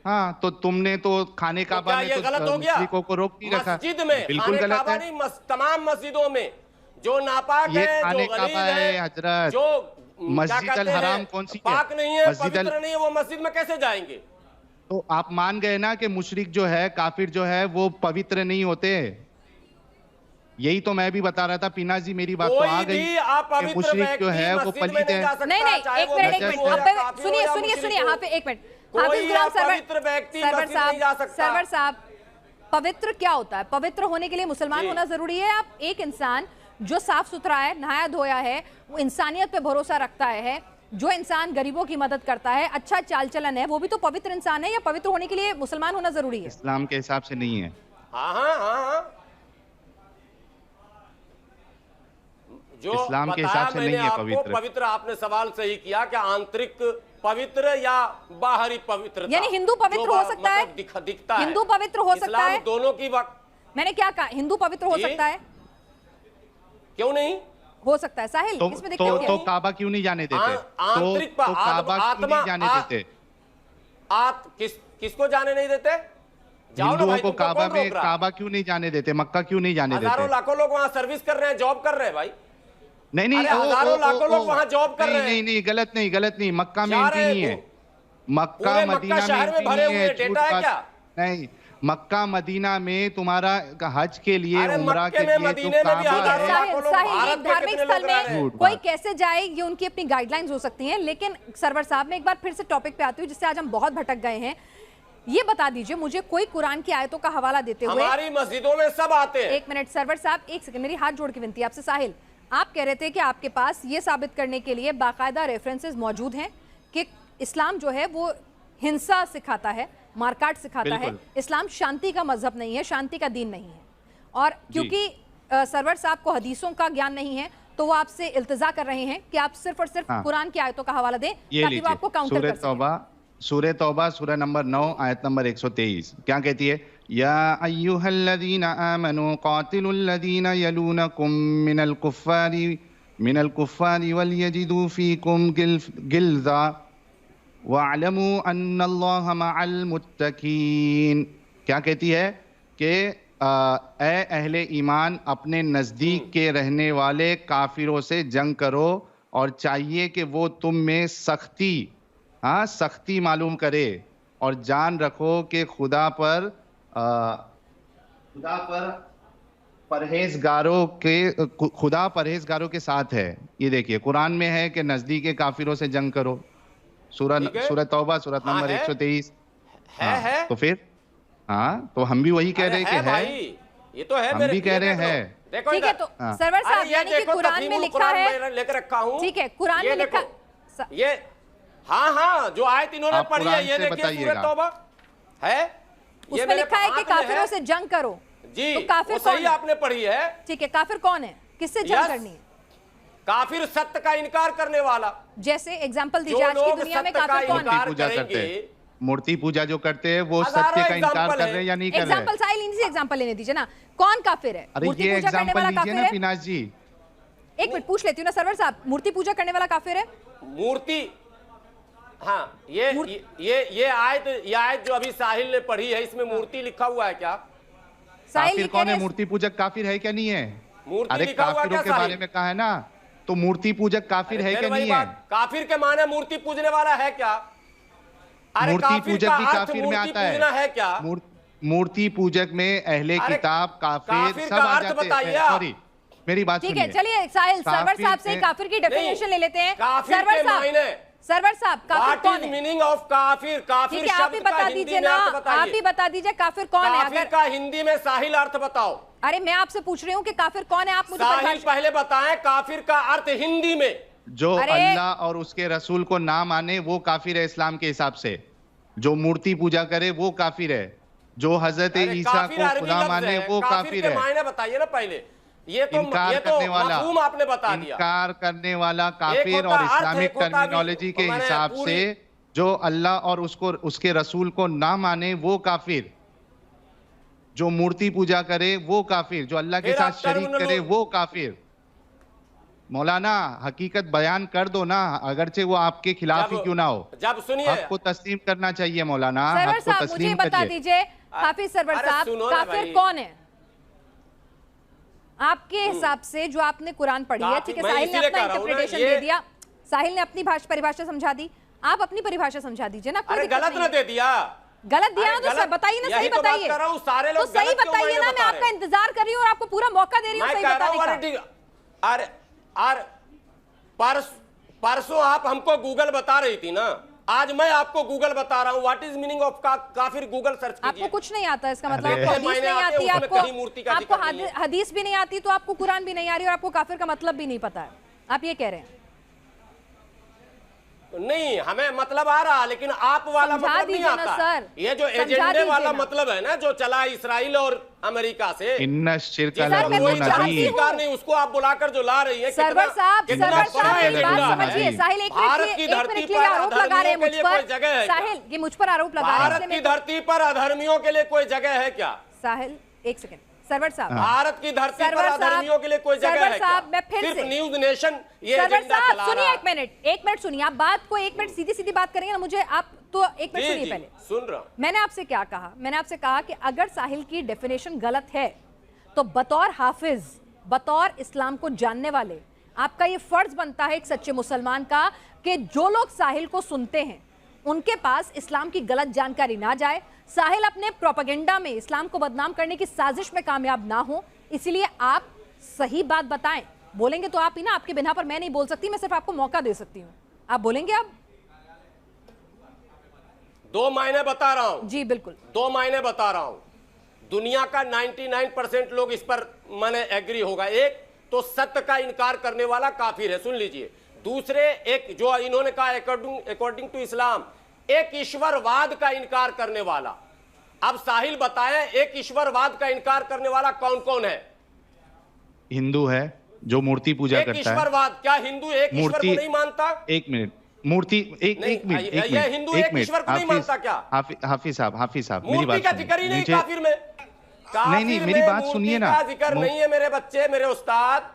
हाँ तो तुमने तो खाने काबा में तो गलत हो गया, मुशरिकों को रोक नहीं रखा। मस्जिद में बिल्कुल गलत है। नहीं, तमाम मस्जिदों में जो नापाक ये है, खाने जो काबा है हजरत, जो मस्जिद अल हराम कौन सी है? पाक नहीं है, पवित्र नहीं है, वो मस्जिद में कैसे जाएंगे? तो आप मान गए ना कि मुशरिक जो है, काफिर जो है, वो पवित्र नहीं होते। यही तो मैं भी बता रहा था। पीना जी मेरी बात तो आ गई। मुशरिक जो है वो पलीत है। नहीं एक मिनट सुनिए यहाँ पे एक मिनट। सरवर साहब, पवित्र क्या होता है? पवित्र होने के लिए मुसलमान होना जरूरी है? आप एक इंसान जो साफ सुथरा है, नहाया धोया है, वो इंसानियत पे भरोसा रखता है, जो इंसान गरीबों की मदद करता है, अच्छा चाल चलन है, वो भी तो पवित्र इंसान है। या पवित्र होने के लिए मुसलमान होना जरूरी है? इस्लाम के हिसाब से नहीं है। हाँ। जो इस्लाम के हिसाब से नहीं है पवित्र। पवित्र आपने सवाल सही किया कि आंतरिक पवित्र या बाहरी पवित्र, यानी हिंदू पवित्र हो सकता है, दिखता है, हिंदू पवित्र हो सकता है, दोनों की मैंने क्या कहा? हिंदू पवित्र हो सकता है, क्यों नहीं हो सकता है? साहिल, इसमें दिक्कत क्या है? तो काबा क्यों नहीं जाने देते? आंतरिक तो काबा क्यों नहीं जाने देते? किसको जाने नहीं देते? हिंदुओं को काबा क्यों नहीं जाने देते? मक्का क्यों नहीं जाने देते? हजारों लाखों लोग वहां सर्विस कर रहे हैं, जॉब कर रहे हैं भाई। नहीं हजारों लाखों लोग वहां जॉब कर रहे हैं। नहीं गलत नहीं। मक्का में एंट्री नहीं है। मक्का मदीना में भरे हुए डेटा है क्या? नहीं, मक्का मदीना में तुम्हारा हज के लिए, उमरा के लिए तो धार्मिक स्थल में कोई कैसे जाए, ये उनकी अपनी गाइडलाइंस हो सकती हैं। लेकिन सरवर साहब, मैं एक बार फिर से टॉपिक पे आती हूँ जिससे आज हम बहुत भटक गए हैं। ये बता दीजिए मुझे, कोई कुरान की आयतों का हवाला देते हुए। हमारी मस्जिदों में सब आते हैं। एक मिनट सरवर साहब, एक सेकंड, मेरी हाथ जोड़ के विनती है आपसे। साहिल, आप कह रहे थे कि आपके पास ये साबित करने के लिए बाकायदा रेफरेंसेस मौजूद हैं कि इस्लाम जो है वो हिंसा सिखाता है, मारकाट सिखाता है। इस्लाम शांति का मजहब नहीं है, शांति का दीन नहीं है। और क्योंकि सरवर साहब को हदीसों का ज्ञान नहीं है, तो वो आपसे इल्तिजा कर रहे हैं कि आप सिर्फ और सिर्फ कुरान की आयतों का हवाला दें ताकि वो आपको काउंटर कर सकें। सूरह तौबा सूरह नंबर 9 आयत नंबर 123 क्या कहती है? या अय्युहल्लज़ीना आमनू क़ातिलुल्लज़ीना यलूनकुम मिनल कुफ़्फ़ारि वलयजिदू फ़ीकुम गिल्ज़ा वअलमू अन्नल्लाह मअल मुत्तकीन। क्या कहती है कि ए अहले ईमान, अपने नज़दीक के रहने वाले काफिरों से जंग करो और चाहिए कि वो तुम में सख्ती मालूम करे, और जान रखो कि खुदा पर परहेजगारों के साथ है। ये देखिए, कुरान में है कि नजदीक काफिरों से जंग करो। सूरह तौबा सूरत नंबर 123 है। तो फिर तो हम भी वही कह रहे हैं कि है। ये तो है, हम भी कह रहे हैं। ठीक है, तो सरवर साहब, यानी कि कुरान में लिखा है, लेकर रखा हूं। ठीक है, कुरान में लिखा ये जो आयत इन्होंने पढ़ी है, ये देखिए सूरह तौबा है, उसमें लिखा है कि काफिरों से जंग करो। जी, तो काफिर सही आपने पढ़ी है। ठीक है, काफिर कौन है? किससे जंग करनी है? काफिर सत्य का इनकार करने वाला। जैसे एग्जांपल दीजिए, आज की दुनिया में काफिर कौन है? मूर्ति पूजा जो करते हैं वो सत्य का इनकार कर रहे हैं या नहीं कर रहे? एग्जांपल साहिल, इनसे एग्जांपल लेने दीजिए ना, कौन काफिर है? अरे ये एग्जांपल लीजिए ना पिनाश जी। एक मिनट पूछ लेती हूँ ना सरवर साहब, मूर्ति पूजा करने वाला काफिर है? मूर्ति, हाँ, ये आयत जो अभी साहिल ने पढ़ी है, इसमें मूर्ति लिखा हुआ है क्या? काफिर कौन है? मूर्ति पूजक काफिर है क्या नहीं है? अरे काफिरों के बारे में कहा है ना, तो मूर्ति पूजक काफिर है क्या नहीं है? काफिर के माने मूर्ति पूजने वाला है क्या? मूर्ति पूजक भी काफिर में आता है क्या? मूर्ति पूजक में अहले किताब काफिर सब आ जाते हैं। सॉरी, मेरी बात सुनिए। ठीक है, चलिए साहिल, सरवर साहब से काफिर की डेफिनेशन ले लेते हैं। सरवर साहब, काफिर कौन है? मीनिंग ऑफ काफिर, काफिर ठीक है, आप ही बता दीजिए ना, आप ही बता दीजिए काफिर कौन है? काफिर का हिंदी में साहिल अर्थ बताओ। अरे मैं आपसे पूछ रही हूँ कि काफिर कौन है, आप मुझे साहिल पहले बताएं काफिर का अर्थ हिंदी में। जो अल्लाह और उसके रसूल को ना माने वो काफिर है इस्लाम के हिसाब से। जो मूर्ति पूजा करे वो काफिर है, जो हजरत ईसा को खुदा माने वो काफिर है। मायने बताइए ना पहले। ये तो मफहूम आपने बता दिया। इनकार करने वाला काफिर, और इस्लामिक टर्मिनोलॉजी के हिसाब से जो अल्लाह और उसके रसूल को ना माने वो काफिर, जो मूर्ति पूजा करे वो काफिर, जो अल्लाह के साथ शरीक करे वो काफिर। मौलाना हकीकत बयान कर दो ना, अगरचे वो आपके खिलाफ ही क्यों ना हो। जब सुनिए, आपको तस्लीम करना चाहिए मौलाना, आपको तस्लीम बता दीजिए हाफिज सरवर साहब, काफिर कौन है आपके हिसाब से? जो आपने कुरान पढ़ी है, ठीक है, साहिल ने अपना इंटरप्रिटेशन दे दिया, साहिल ने अपनी परिभाषा समझा दी, आप अपनी परिभाषा समझा दीजिए ना। अरे गलत ना दे दिया, गलत दिया तो सर बताइए ना, सही बताइए। तो सही बताइए ना, मैं आपका इंतजार कर रही हूँ और आपको पूरा मौका दे रही हूँ सही बताने का। अरे परसों आप हमको गूगल बता रही थी ना, आज मैं आपको गूगल बता रहा हूँ। व्हाट इज मीनिंग ऑफ काफिर? गूगल सर्च कीजिए। आपको कुछ नहीं आता, इसका मतलब आपको हदीस नहीं आती, आपको हदीस भी नहीं आती, तो आपको कुरान भी नहीं आ रही और आपको काफिर का मतलब भी नहीं पता है, आप ये कह रहे हैं? नहीं, हमें मतलब आ रहा, लेकिन आप वाला मतलब नहीं आता सर। ये जो एजेंडे वाला मतलब है ना, जो चला इसराइल और अमेरिका से, नहीं, उसको आप बुलाकर जो ला रही है। सरवर साहब समझिए, साहिल एक भारत की धरती पर अधर्मियों के लिए कोई जगह है? साहिल ये मुझ पर आरोप लगा रहे हैं। भारत की धरती पर अधर्मियों के लिए कोई जगह है क्या? साहिल एक सेकंड, सरवर साहब, भारत की धरती पर अधर्मियों के लिए कोई जगह है क्या? मैं फिर से न्यूज नेशन ये एजेंडा चला रहा है। सुनिए एक मिनट सुनिए, आप बात को एक मिनट सीधी बात करेंगे ना, मुझे आप तो एक मिनट सुनिए पहले। सुन रहा हूं। मैंने आपसे क्या कहा? मैंने आपसे कहा कि अगर साहिल की डेफिनेशन गलत है तो बतौर हाफिज, बतौर इस्लाम को जानने वाले, आपका ये फर्ज बनता है एक सच्चे मुसलमान का कि जो लोग साहिल को सुनते हैं उनके पास इस्लाम की गलत जानकारी ना जाए, साहिल अपने प्रोपेगेंडा में इस्लाम को बदनाम करने की साजिश में कामयाब ना हो। इसीलिए आप सही बात बताएं। बोलेंगे तो आप ही ना, आपके बिना पर मैं नहीं बोल सकती, मैं सिर्फ आपको मौका दे सकती हूं। आप बोलेंगे? अब 2 महीने बता रहा हूं जी, बिल्कुल 2 महीने बता रहा हूं। दुनिया का 99% लोग इस पर मैंने एग्री होगा। एक तो सत्य का इनकार करने वाला काफिर है, सुन लीजिए। दूसरे, एक जो इन्होंने कहा अकॉर्डिंग टू इस्लाम, एक ईश्वरवाद का इनकार करने वाला। अब साहिल बताएं, एक ईश्वरवाद का इनकार करने वाला कौन कौन है? हिंदू है जो मूर्ति पूजा करता है। ईश्वरवाद, क्या हिंदू एक ईश्वर को नहीं मानता? एक मिनट, मूर्ति एक मिनट, हिंदू एक ईश्वर को नहीं मानता क्या? हाफिज साहब मेरी बात का जिक्र ही नहीं काफिर में। नहीं, मेरी बात सुनिए ना। जिक्र नहीं है मेरे बच्चे, मेरे उस्ताद।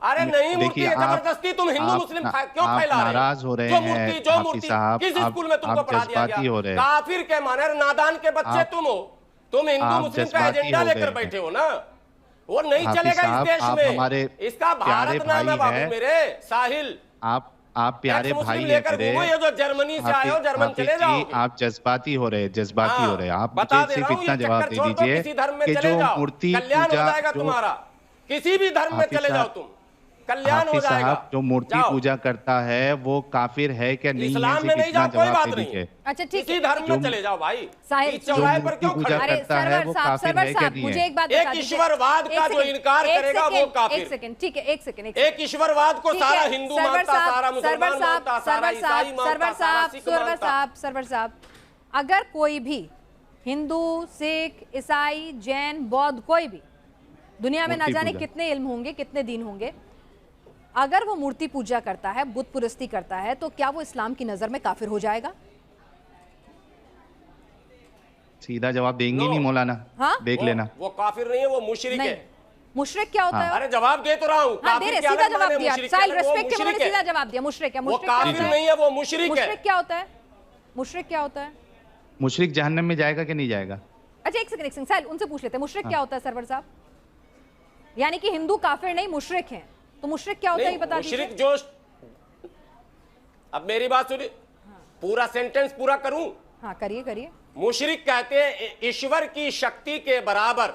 अरे नहीं, मूर्ति जबरदस्ती तुम हिंदू मुस्लिम क्यों फैला रहे हो? नाराज हो रहे हैं जो मूर्ति किस स्कूल में तुमको पढ़ा दिया गया? काफिर के माने नादान के बच्चे तुम हो। तुम हिंदू मुस्लिम का एजेंडा लेकर बैठे हो ना, वो नहीं चलेगा इस देश में। इसका भारत नाम है बाबू मेरे साहिल। आप प्यारे भाई हैं मेरे। ये जो जर्मनी से आए हो, जर्मन चले जाओ। आप जज्बाती हो रहे हैं। आप मुझे सिर्फ इतना जवाब दे दीजिए कि जो मूर्ति पूजा, तुम्हारा किसी भी धर्म में चले जाओ, तुम कल्याण हो जाएगा। जो मूर्ति पूजा करता है वो काफिर है क्या नहीं है? इस्लाम में नहीं जाओ, कोई बात नहीं है। अच्छा ठीक है, धर्म में चले जाओ भाई। चौराहे पर क्यों खड़े करता है वो काफिर है क्या नहीं है? मुझे एक बात बता दीजिए, एक ईश्वरवाद का जो इनकार करेगा वो काफिर। एक सेकंड, ठीक है, एक सेकंड। एक ईश्वरवाद को सारा हिंदू मानता, सारा मुसलमान मानता, सारा ईसाई मानता, सारा सिख मानता। सरवर साहब, अगर कोई भी हिंदू, सिख, ईसाई, जैन, बौद्ध, कोई भी दुनिया में ना जाने कितने इल्म होंगे, कितने दीन होंगे, अगर वो मूर्ति पूजा करता है, बुत पुरस्ती करता है, तो क्या वो इस्लाम की नजर में काफिर हो जाएगा? सीधा जवाब देंगे नहीं मौलाना। हाँ? देख लेना, वो काफिर नहीं है, वो मुशरिक है। मुशरिक क्या होता है? अरे जवाब दे तो रहा हूँ। सीधा जवाब दिया, रेस्पेक्ट के उन्होंने सीधा जवाब दिया। मुशरिक है। वो काफिर नहीं है, वो मुशरिक है। मुशरिक क्या होता है? मुशरिक क्या होता है? मुशरिक जहन्नम में जाएगा कि नहीं जाएगा? अच्छा एक सेकंड, साहिल उनसे पूछ लेते हैं, मुशरिक क्या होता है सरवर साहब? यानी कि हिंदू काफिर नहीं, मुशरिक हैं, तो मुशरिक क्या होता है ये बता दीजिए। मुशरिक जो, अब मेरी बात सुनिए, पूरा सेंटेंस पूरा करूं? हाँ करिए। मुशरिक कहते हैं ईश्वर की शक्ति के बराबर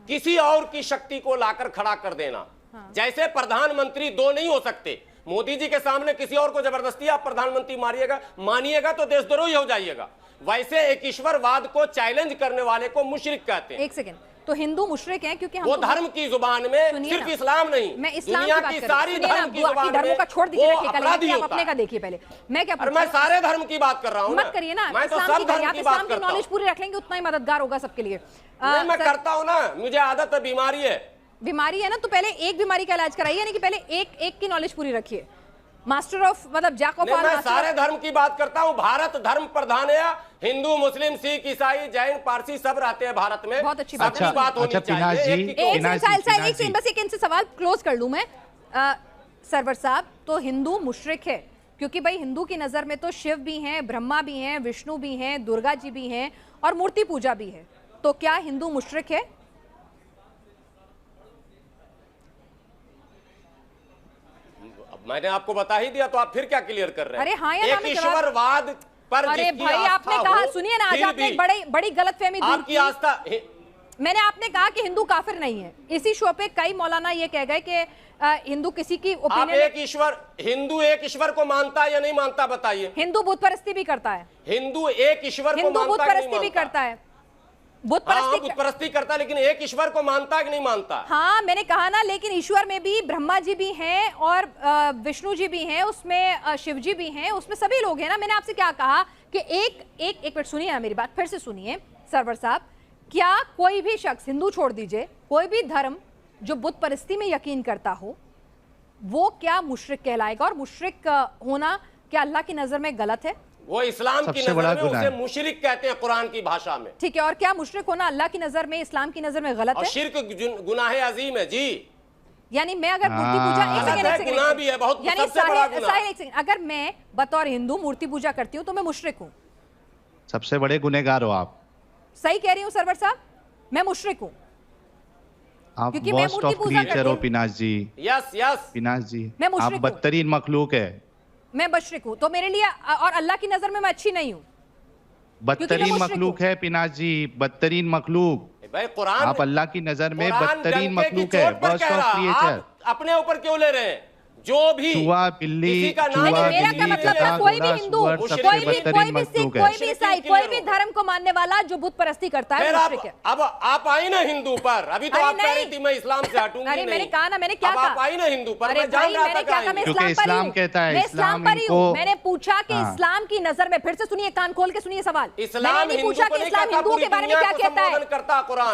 किसी और की शक्ति को लाकर खड़ा कर देना। जैसे प्रधानमंत्री 2 नहीं हो सकते। मोदी जी के सामने किसी और को जबरदस्ती आप प्रधानमंत्री मानिएगा तो देशद्रोही हो जाइएगा। वैसे एक ईश्वरवाद को चैलेंज करने वाले को मुशरिक कहते हैं। एक सेकंड, तो हिंदू मुशरिक हैं क्योंकि वो धर्म की जुबान में सिर्फ इस्लाम नहीं, मैं इस्लाम दुनिया की की बात सारी धर्म की जुबान में धर्मों का छोड़ दीजिए, वो आप अपने का देखिए पहले। मैं क्या मैं सारे धर्म की बात कर रहा हूँ, मत करिए ना, मैं तो इस्लाम सब धर्म की बात की करता हूँ। नॉलेज पूरी रख लेंगे उतना ही मददगार होगा सबके लिए। मैं करता हूँ ना, मुझे आदत है, बीमारी है। बीमारी है ना, तो पहले एक बीमारी का इलाज कराइए, यानी कि पहले एक की नॉलेज पूरी रखिए। मास्टर ऑफ मतलब जैक ऑफ ऑल। मैं सारे धर्म की बात करता हूँ। भारत धर्म प्रधान है, हिंदू मुस्लिम सिख ईसाई जैन पारसी सब रहते हैं भारत में। बहुत अच्छी बात है। बात होनी चाहिए। बस एक इनसे सवाल क्लोज कर लूं मैं सरवर साहब। तो हिंदू मुशरिक है क्योंकि भाई हिंदू की नजर में तो शिव भी हैं, ब्रह्मा भी हैं, विष्णु भी हैं, दुर्गा जी भी हैं और मूर्ति पूजा भी है। तो क्या हिंदू मुशरिक है? मैंने आपको बता ही दिया, तो आप फिर क्या क्लियर कर रहे हैं? अरे हाँ या ना में ईश्वरवाद पर अरे भाई आपने कहा, सुनिए ना, आज आपने एक बड़ी गलतफहमी दूर की। आस्था मैंने आपने कहा कि हिंदू काफिर नहीं है। इसी शो पे कई मौलाना ये कह गए कि हिंदू किसी की ओपिनियन, हिंदू एक ईश्वर को मानता है या नहीं मानता, बताइए। हिंदू बुत परस्ती भी करता है। हिंदू एक ईश्वर को बुत परस्ती भी करता है। बुत परस्ती करता है, लेकिन एक ईश्वर को मानता है कि नहीं मानता? हाँ मैंने कहा ना, लेकिन ईश्वर में भी ब्रह्मा जी भी हैं और विष्णु जी भी हैं, उसमें शिव जी भी हैं, उसमें सभी लोग हैं ना। मैंने आपसे क्या कहा कि एक मिनट सुनिए ना, मेरी बात फिर से सुनिए सरवर साहब। क्या कोई भी शख्स, हिंदू छोड़ दीजिए, कोई भी धर्म जो बुत परस्ती में यकीन करता हो वो क्या मुशरिक कहलाएगा? और मुशरिक होना क्या अल्लाह की नजर में गलत है? वो इस्लाम की नजर में उसे मुशरिक कहते हैं कुरान की भाषा में। ठीक है, और क्या मुशरिक होना अल्लाह की नजर में, इस्लाम की नजर में गलत है? शिर्क गुनाह अजीम है जी। यानी मैं अगर मूर्ति पूजा गुनाह भी है बहुत, सबसे बड़ा गुनाह। अगर मैं बतौर हिंदू मूर्ति पूजा करती हूँ तो मैं मुशरिक हूँ? सबसे बड़े गुनहगार हो आप। सही कह रही हूँ सरवर साहब, मैं मुशरिक हूँ क्योंकि मैं मूर्ति पूजा करती हूँ। पिनाश जी, यस पिनाश जी, मैं आप बदतरीन मखलूक है। मैं मुशरिक हूँ, तो मेरे लिए और अल्लाह की नजर में मैं अच्छी नहीं हूँ। बदतरीन मखलूक है पिनाश जी, बदतरीन मखलूक। भाई कुरान, आप अल्लाह की नजर में बदतरीन मखलूक है, वर्स्ट ऑफ क्रिएचर। अपने ऊपर क्यों ले रहे हैं? जो भी चूहा बिल्ली, मेरा क्या मतलब है, कोई भी हिंदू, कोई भी सिख, कोई भी ईसाई, कोई भी धर्म को मानने वाला जो बुत परस्ती करता है मुशरिक है। अब आप आई ना हिंदू पर, अभी तो आप कह रही थी मैं इस्लाम से हटूंगी। अरे मैंने कहा ना, मैंने क्या कहा? आप आई ना हिंदू पर, मैं जान रहा था क्योंकि इस्लाम कहता है, इस्लाम पर ही हूँ। मैंने पूछा कि इस्लाम की नजर में, फिर से सुनिए, कान खोल के सुनिए सवाल। मैंने नहीं पूछा कि इस्लाम हिंदुओं के बारे में क्या कहता है।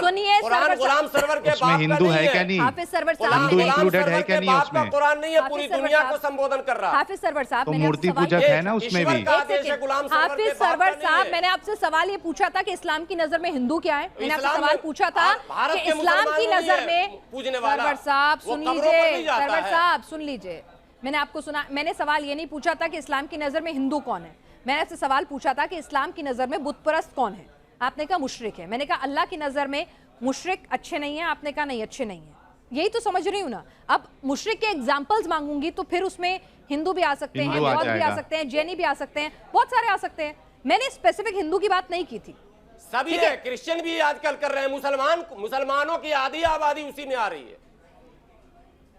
सुनिए, गुलाम सरवर के बाप हिंदू है क्या नहीं? हाफिज सरवर साहब, हिंदू इंक्लूडेड है क्या नहीं उसमें? कुरान नहीं है, पूरी दुनिया को संबोधन कर रहा है। हाफिज सरवर साहब, तो मूर्ति पूजक है ना उसमें भी। हाफिज सरवर साहब, मैंने आपसे सवाल ये पूछा था कि इस्लाम की नजर में हिंदू क्या है। मैंने आपसे सवाल पूछा था कि इस्लाम की नजर में, सरवर साहब सुन लीजिए, सरवर साहब सुन लीजिए, मैंने आपको सुना। मैंने सवाल ये नहीं पूछा था कि इस्लाम की नजर में हिंदू कौन है, मैंने आपसे सवाल पूछा था कि इस्लाम की नजर में बुत परस्त कौन है। आपने कहा मुशरिक है। मैंने कहा अल्लाह की नजर में मुशरिक अच्छे नहीं है, आपने कहा नहीं अच्छे नहीं है। यही तो समझ रही हूँ ना। अब मुशरिक के एग्जाम्पल्स मांगूंगी तो फिर उसमें हिंदू भी आ सकते हैं, बौद्ध भी आ सकते हैं, जैनी भी आ सकते हैं, बहुत सारे आ सकते हैं। मैंने स्पेसिफिक हिंदू की बात नहीं की थी। सभी है, क्रिश्चियन भी आजकल कर रहे हैं, मुसलमानों की आधी आबादी उसी में आ रही है।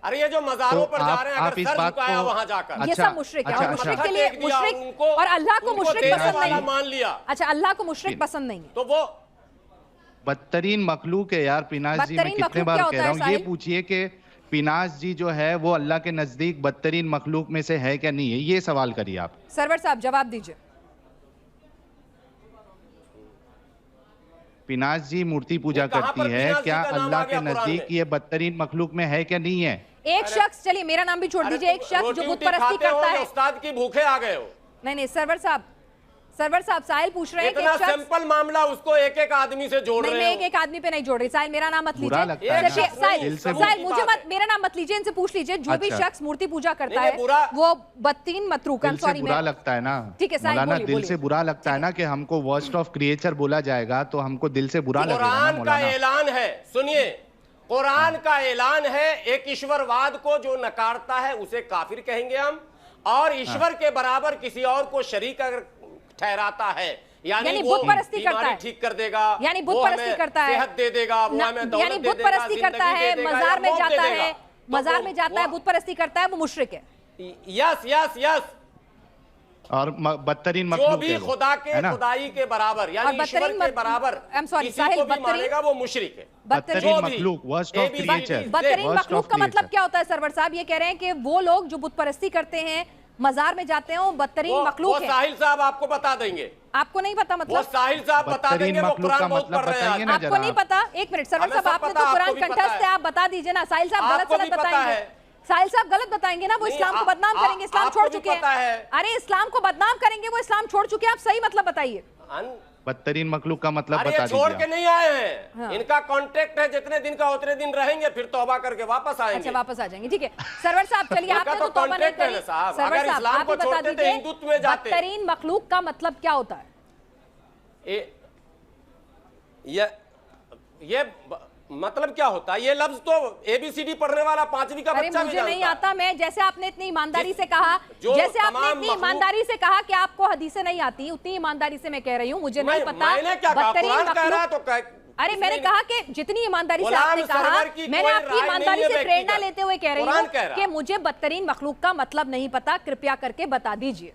अरे ये जो मज़ारों पर जा रहे हैं, अगर सर झुकाया वहां जाकर, ये सब मुशरिक है। और मुशरिक के लिए मुशरिक, और अल्लाह को मुशरिक पसंद नहीं मान लिया। अच्छा, अल्लाह को मुशरिक पसंद नहीं है, तो वो बदतरीन मखलूक है यार। पिनाश जी, मैं कितने बार कह रहा हूँ, ये पूछिए कि पिनाश जी जो है वो अल्लाह के नजदीक बदतरीन मखलूक में से है क्या नहीं है, ये सवाल करिए आप। सरवर साहब जवाब दीजिए। पिनाश जी मूर्ति पूजा करती है, क्या अल्लाह के नजदीक ये बदतरीन मखलूक में है क्या नहीं है? एक शख्स, चलिए मेरा नाम भी छोड़ दीजिए, एक शख्स जो बुत परस्ती करता है। उस्ताद की भूखे आ गए हो। नहीं सरवर साहब, साहिल पूछ रहे हैं कि इतना सिंपल मामला उसको एक एक आदमी से जोड़ रहे हैं। एक आदमी पे नहीं जोड़ रही। साहिल मेरा नाम मत लीजिए, साहिल मुझे मत, मेरा नाम मत लीजिए, इनसे पूछ लीजिए। जो भी शख्स मूर्ति पूजा करता है वो बदतीन मतरूक, बुरा लगता है ना। ठीक है मौलाना, दिल से बुरा लगता है ना कि हमको वर्स्ट ऑफ क्रिएचर बोला जाएगा, तो हमको दिल से बुरा लगेगा ना मौलाना। कुरान का ऐलान है, सुनिए, कुरान का ऐलान है, एक ईश्वरवाद को जो नकारता है उसे काफिर कहेंगे हम, और ईश्वर के बराबर किसी और को शरीक अगर ठहराता है, यानी बुत परस्ती करता है, ठीक कर देगा, यानी बुत परस्ती करता है, सेहत दे देगा, वो हमें दौलत यानी बुत परस्ती करता है, मजार में जाता है, बुत परस्ती करता है, वो मुशरिक है। यस यस यस, और बदतरीन जो मखलूक भी है वो, खुदा के है ना? खुदाई के बराबर यानी ईश्वर के बराबर किसी को भी मानेगा वो मुशरिक है। बदतरीन मखलूक, वर्स्ट ऑफ क्रिएचर। बदतरीन मखलूक का मतलब क्या होता है? सरवर साहब ये कह रहे हैं कि वो लोग जो बुत परस्ती करते हैं, मजार में जाते हैं, वो बदतरीन मखलूक है। साहिल साहब आपको बता देंगे। आपको नहीं पता मतलब? वो साहिल साहब बता देंगे, वो कुरान बहुत पढ़ रहे हैं। आपको नहीं पता? एक मिनट सरवर साहब, आपने तो कुरान कंठस्थ है, आप बता दीजिए ना। साहिल साहब गलत बताएंगे, साहिल साहब गलत बताएंगे ना, वो इस्लाम को बदनाम करेंगे, इस्लाम छोड़ चुके हैं। अरे इस्लाम को बदनाम करेंगे, वो इस्लाम छोड़ चुके हैं, आप सही मतलब बताइए। बदतरीन मखलूक का मतलब बता दीजिए। छोड़ के नहीं आए हैं, हाँ। इनका कॉन्ट्रैक्ट है, जितने दिन का उतने दिन रहेंगे, फिर तौबा करके वापस आएंगे। अच्छा वापस आ जाएंगे, ठीक है। सरवर साहब चलिए, आपने तो तौबा नहीं करी। सरवर साहब आप बता दीजिए, हिंदुत्व में जाते बदतरीन मखलूक का मतलब क्या होता है? ये मतलब क्या होता है? ये लफ्ज तो ABCD पढ़ने वाला 5वीं का बच्चा मुझे नहीं आता। मैं जैसे आपने इतनी ईमानदारी से कहा, जैसे आपने इतनी ईमानदारी से कहा कि आपको हदीसें नहीं आती, उतनी ईमानदारी से मैं कह रही हूँ मुझे नहीं पता। बदतरीन मखलूक, अरे मैंने कहा कि जितनी ईमानदारी से आपने कहा, मैंने आपकी ईमानदारी से प्रेरणा लेते हुए कह रही हूँ कि मुझे बदतरीन मखलूक का मतलब नहीं पता, कृपया करके बता दीजिए।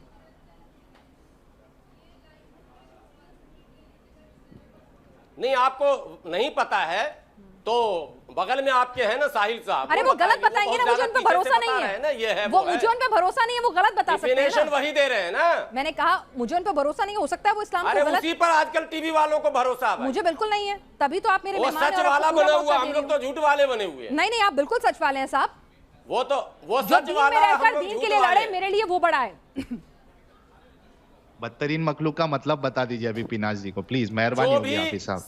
नहीं, आपको नहीं पता है तो बगल में आपके हैं ना साहिल साहब। अरे वो गलत बताएंगे ना, मुझे उन पे भरोसा नहीं है ना, ये है वो मुझे उन पे भरोसा नहीं है, वो गलत बता सकते हैं ना। वही दे रहे हैं ना। मैंने कहा मुझे उन पे भरोसा नहीं, हो सकता है वो इस्लाम को गलत। उसी पर आजकल टीवी वालों को भरोसा है, मुझे बिल्कुल नहीं है। तभी तो आप मेरे मेहमान हैं। सच वाला बना हुआ, हम लोग तो झूठ वाले बने हुए। नहीं नहीं, आप बिल्कुल सच वाले हैं साहब। वो सच वाला है, दीन के लिए लड़े, मेरे लिए वो बड़ा है। बदतरीन मखलूक का मतलब बता दीजिए अभी पिनाज जी को, प्लीज, मेहरबानी होगी हाफिज साहब।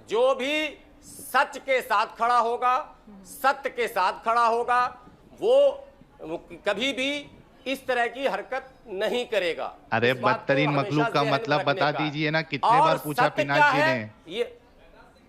जो भी सच के साथ खड़ा होगा, सत्य के साथ खड़ा होगा, वो कभी भी इस तरह की हरकत नहीं करेगा। अरे बदतरीन मखलूक का मतलब बता दीजिए ना, कितने बार पूछा पिनाज जी ने। ये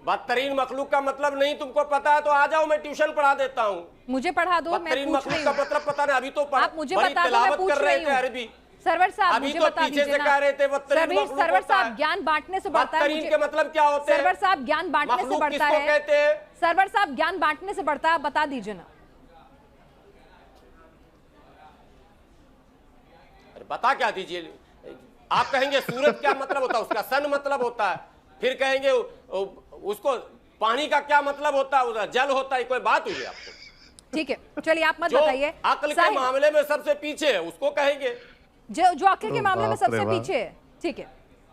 बदतरीन मखलूक का मतलब नहीं तुमको पता है तो आ जाओ, मैं ट्यूशन पढ़ा देता हूँ। मुझे पढ़ा दो। बदतरीन मखलूक का मतलब पता नहीं, अभी तो आप मुझे बता दो, मैं पूछ रही हूँ। अरबी सरवर साहब अभी तो पीछे से कह रहे थे सरवर साहब ज्ञान बांटने से बढ़ता है। के मतलब क्या होते हैं? सरवर साहब ज्ञान बांटने से बढ़ता है। कहते हैं सरवर साहब ज्ञान बांटने से बढ़ता है, बता दीजिए ना। अरे बता क्या दीजिए। आप कहेंगे सूरज क्या मतलब होता है, उसका सन मतलब होता है। फिर कहेंगे उसको पानी का क्या मतलब होता है, उसका जल होता है। कोई बात हुई आपको? ठीक है चलिए, आप मत बताइए। अक्ल के मामले में सबसे पीछे है, उसको कहेंगे जो अक्ल के मामले में सबसे पीछे है। ठीक है,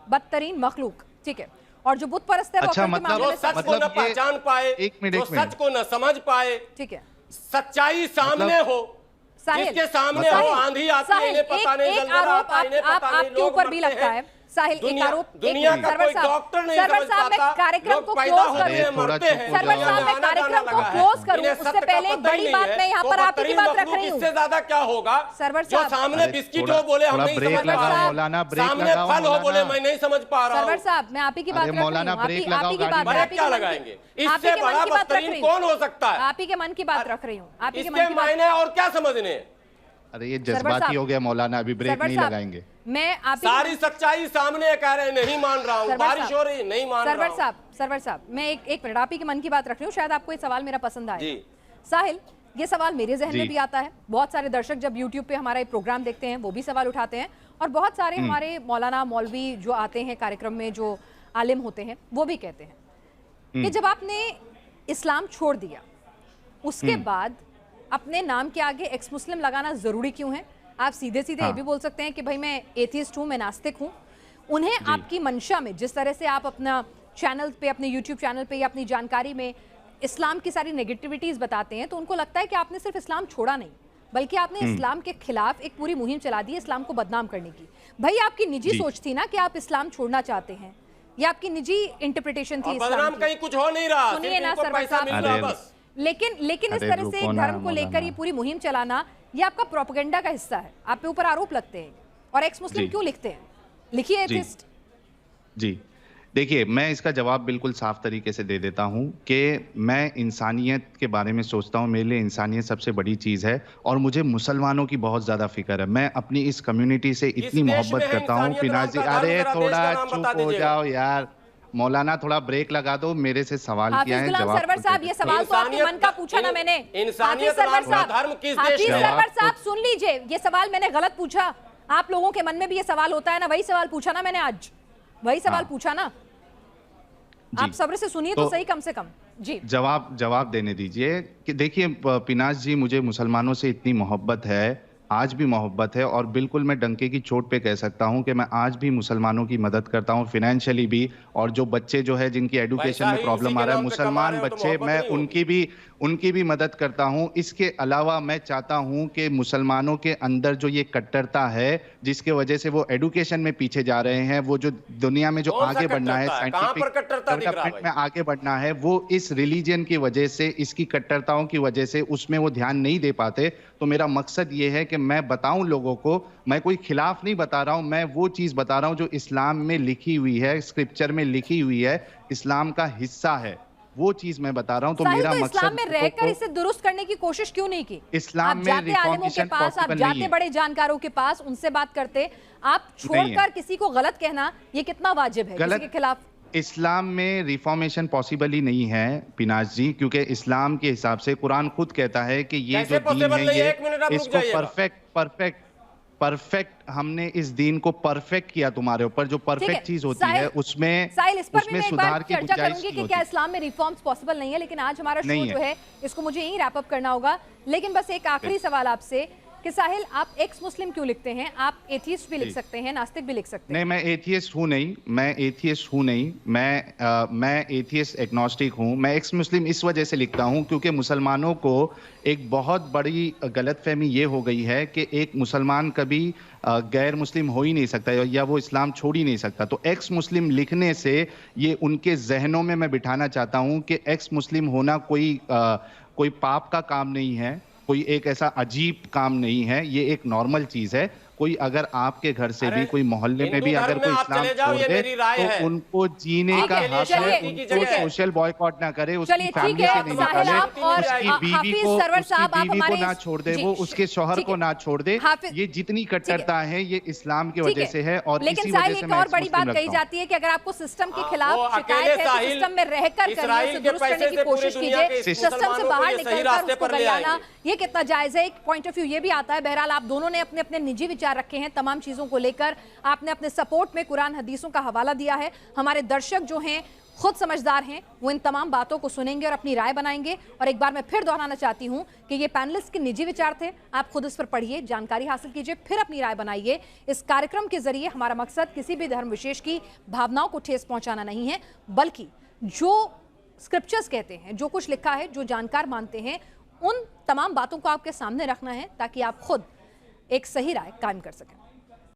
बदतरीन मखलूक, ठीक है। और जो बुत परस्त है वो अच्छा, अक्ल के मामले में सच को न पहचान पाए, जो सच को न समझ पाए, ठीक है, सच्चाई सामने हो, जिसके सामने हो आंधी आती है, इन्हें पता नहीं, जलजला आता है, इन्हें पता नहीं, आपके ऊपर भी लगता है साहिल, एक आरोप। दुनिया का कोई डॉक्टर नहीं समझ पाता, कार्यक्रम को क्लोज करूं, मरते हैं। सरवर साहब मैं कार्यक्रम को क्लोज करूं उससे पहले एक बड़ी बात मैं यहाँ पर आप ही की बात रख रही हूँ। इससे ज्यादा क्या होगा? सरवर जो साहब सामने बिस्किट हो बोले हम नहीं समझ पा रहे, सामने फल हो बोले मैं नहीं समझ पा रहा हूँ। सरवर साहब मैं आप ही की बात रख रही हूँ, आप ही की बात, क्या लगाएंगे? इससे बड़ा बदतरीन कौन हो सकता है? आप ही के मन की बात रख रही हूँ, आप ही के मन की मायने और क्या समझने? अरे ये जज्बाती हो गया मौलाना, अभी ब्रेक नहीं लगाएंगे। मैं आप सारी सच्चाई सामने कह रहे नहीं मान रहा हूँ, बारिश हो रही नहीं मान रहा हूँ। सरवर साहब मैं एक मिनट आप ही के मन की बात रख रही हूँ, शायद आपको ये सवाल मेरा पसंद आए। साहिल, ये सवाल मेरे जहन में भी आता है, बहुत सारे दर्शक जब यूट्यूब पे हमारा प्रोग्राम देखते हैं वो भी सवाल उठाते हैं, और बहुत सारे हमारे मौलाना मौलवी जो आते हैं कार्यक्रम में, जो आलिम होते हैं, वो भी कहते हैं कि जब आपने इस्लाम छोड़ दिया उसके बाद अपने नाम के आगे एक्स मुस्लिम लगाना जरूरी क्यों है? आप सीधे सीधे ये भी बोल सकते हैं कि भाई मैं एथियस्ट हूं, मैं नास्तिक हूं। उन्हें आपकी मंशा में, जिस तरह से आप अपना चैनल पे, अपने यूट्यूब चैनल पे या अपनी जानकारी में इस्लाम की सारी नेगेटिविटीज बताते हैं, तो उनको लगता है कि आपने सिर्फ इस्लाम छोड़ा नहीं, बल्कि आपने इस्लाम के खिलाफ एक पूरी मुहिम चला दी इस्लाम को बदनाम करने की। भाई आपकी निजी सोच थी ना कि आप इस्लाम छोड़ना चाहते हैं, ये आपकी निजी इंटरप्रिटेशन थी। बदनाम कहीं कुछ हो नहीं रहा, सुनिए ना सरवर साहब, लेकिन इस तरह से धर्म को लेकर ये पूरी मुहिम चलाना, ये आपका प्रोपेगेंडा का हिस्सा है। आप पे ऊपर आरोप लगते हैं, और एक्स मुस्लिम क्यों लिखते हैं? लिखिए एथिस्ट। जी देखिए, मैं इसका जवाब बिल्कुल साफ तरीके से दे देता हूं कि मैं इंसानियत के बारे में सोचता हूं, मेरे लिए इंसानियत सबसे बड़ी चीज है, और मुझे मुसलमानों की बहुत ज्यादा फिक्र है। मैं अपनी इस कम्युनिटी से इतनी मोहब्बत करता हूं। पिनाजी, अरे थोड़ा चुप हो जाओ यार, मौलाना थोड़ा ब्रेक लगा दो, मेरे से सवाल किया है, जवाब सरवर साहब, ये सवाल तो आपके मन का पूछा ना मैंने। इंसानियत सरवर नाम का धर्म किस देश हाफिज में? सरवर साहब सुन लीजिए, ये सवाल मैंने गलत पूछा। आप लोगों के मन में भी ये सवाल होता है ना, वही सवाल पूछा ना मैंने आज, वही सवाल पूछा ना। आप सब्र से सुनिए तो सही, कम से कम जी जवाब देने दीजिए। कि देखिए पिनाश जी, मुझे मुसलमानों से इतनी मोहब्बत है, आज भी मोहब्बत है, और बिल्कुल मैं डंके की चोट पे कह सकता हूं कि मैं आज भी मुसलमानों की मदद करता हूं फाइनेंशियली भी, और जो बच्चे जो है जिनकी एजुकेशन में प्रॉब्लम आ रहा है, मुसलमान बच्चे, मैं उनकी भी मदद करता हूं। इसके अलावा मैं चाहता हूं कि मुसलमानों के अंदर जो ये कट्टरता है, जिसके वजह से वो एडुकेशन में पीछे जा रहे हैं, वो जो दुनिया में जो आगे बढ़ना है, साइंटिफिक डेवलपमेंट में आगे बढ़ना है, वो इस रिलीजन की वजह से, इसकी कट्टरताओं की वजह से उसमें वो ध्यान नहीं दे पाते। तो मेरा मकसद ये है कि मैं बताऊं लोगों को, मैं कोई खिलाफ नहीं बता रहा हूं, मैं वो चीज बता रहा हूं जो इस्लाम में लिखी हुई है, स्क्रिप्चर में लिखी हुई है, इस्लाम का हिस्सा है, वो चीज मैं बता रहा हूं। तो मेरा मकसद, इस्लाम में रहकर इसे दुरुस्त करने की कोशिश क्यों नहीं की? इस्लाम में रिफॉर्मेशन आप जाते बड़े जानकारों के पास, उनसे बात करते, आप छोड़कर किसी को गलत कहना ये कितना वाजिब है किसी के खिलाफ? इस्लाम में रिफॉर्मेशन पॉसिबल ही नहीं है पिनाश जी, क्योंकि इस्लाम के हिसाब से कुरान खुद कहता है कि ये जो दीन है, ये इसको परफेक्ट हमने इस दीन को परफेक्ट किया तुम्हारे ऊपर। जो परफेक्ट चीज होती है उसमें सुधार की गुंजाइश नहीं होती। क्या इस्लाम में रिफॉर्म्स पॉसिबल नहीं है? लेकिन आज हमारा शो जो है इसको मुझे यही रैप अप करना होगा। लेकिन बस एक आखिरी सवाल आपसे कि साहिल, आप एक्स मुस्लिम क्यों लिखते हैं? आप एथियस्ट भी लिख सकते हैं, नास्तिक भी लिख सकते हैं। नहीं, मैं एथियस्ट हूं नहीं, मैं एथियस्ट एग्नोस्टिक हूं। मैं एक्स मुस्लिम इस वजह से लिखता हूं क्योंकि मुसलमानों को एक बहुत बड़ी गलतफहमी ये हो गई है कि एक मुसलमान कभी गैर मुस्लिम हो ही नहीं सकता, या वो इस्लाम छोड़ ही नहीं सकता। तो एक्स मुस्लिम लिखने से ये उनके जहनों में मैं बिठाना चाहता हूं कि एक्स मुस्लिम होना कोई पाप का काम नहीं है, कोई एक ऐसा अजीब काम नहीं है, ये एक नॉर्मल चीज है। कोई अगर आपके घर से भी, कोई मोहल्ले में भी अगर कोई इस्लाम छोड़ दे तो उनको जीने का हक है, उनको सोशल बॉयकॉट ना करे, उसकी फैमिली से नहीं निकाले, उसकी बीवी को ना छोड़ दे, वो उसके शौहर को ना छोड़ दे। ये जितनी कट्टरता है ये इस्लाम की वजह से है। और इसी वजह से मैं और बड़ी बात कही जाती है कि अगर आपको सिस्टम के खिलाफ शिकायत है तो सिस्टम में रहकर करिए, दुरुस्त करने की कोशिश कीजिए, सिस्टम से बाहर निकलकर उसको गलाना ये कितना जायज है। एक पॉइंट ऑफ व्यू ये भी आता है। बहरहाल आप दोनों ने अपने अपने निजी विचार रखे हैं तमाम चीजों को लेकर, आपने अपने सपोर्ट में कुरान हदीसों का हवाला दिया है। हमारे दर्शक जो हैं खुद समझदार हैं, वो इन तमाम बातों को सुनेंगे और अपनी राय बनाएंगे। और एक बार मैं फिर दोहराना चाहती हूं कि ये पैनलिस्ट के निजी विचार थे, आप खुद इस पर पढ़िए, जानकारी हासिल कीजिए, फिर अपनी राय बनाइए। इस कार्यक्रम के जरिए हमारा मकसद किसी भी धर्म विशेष की भावनाओं को ठेस पहुंचाना नहीं है, बल्कि जो स्क्रिप्चर्स कहते हैं, जो कुछ लिखा है, जो जानकार मानते हैं, उन तमाम बातों को आपके सामने रखना है ताकि आप खुद एक सही राय कायम कर सकें।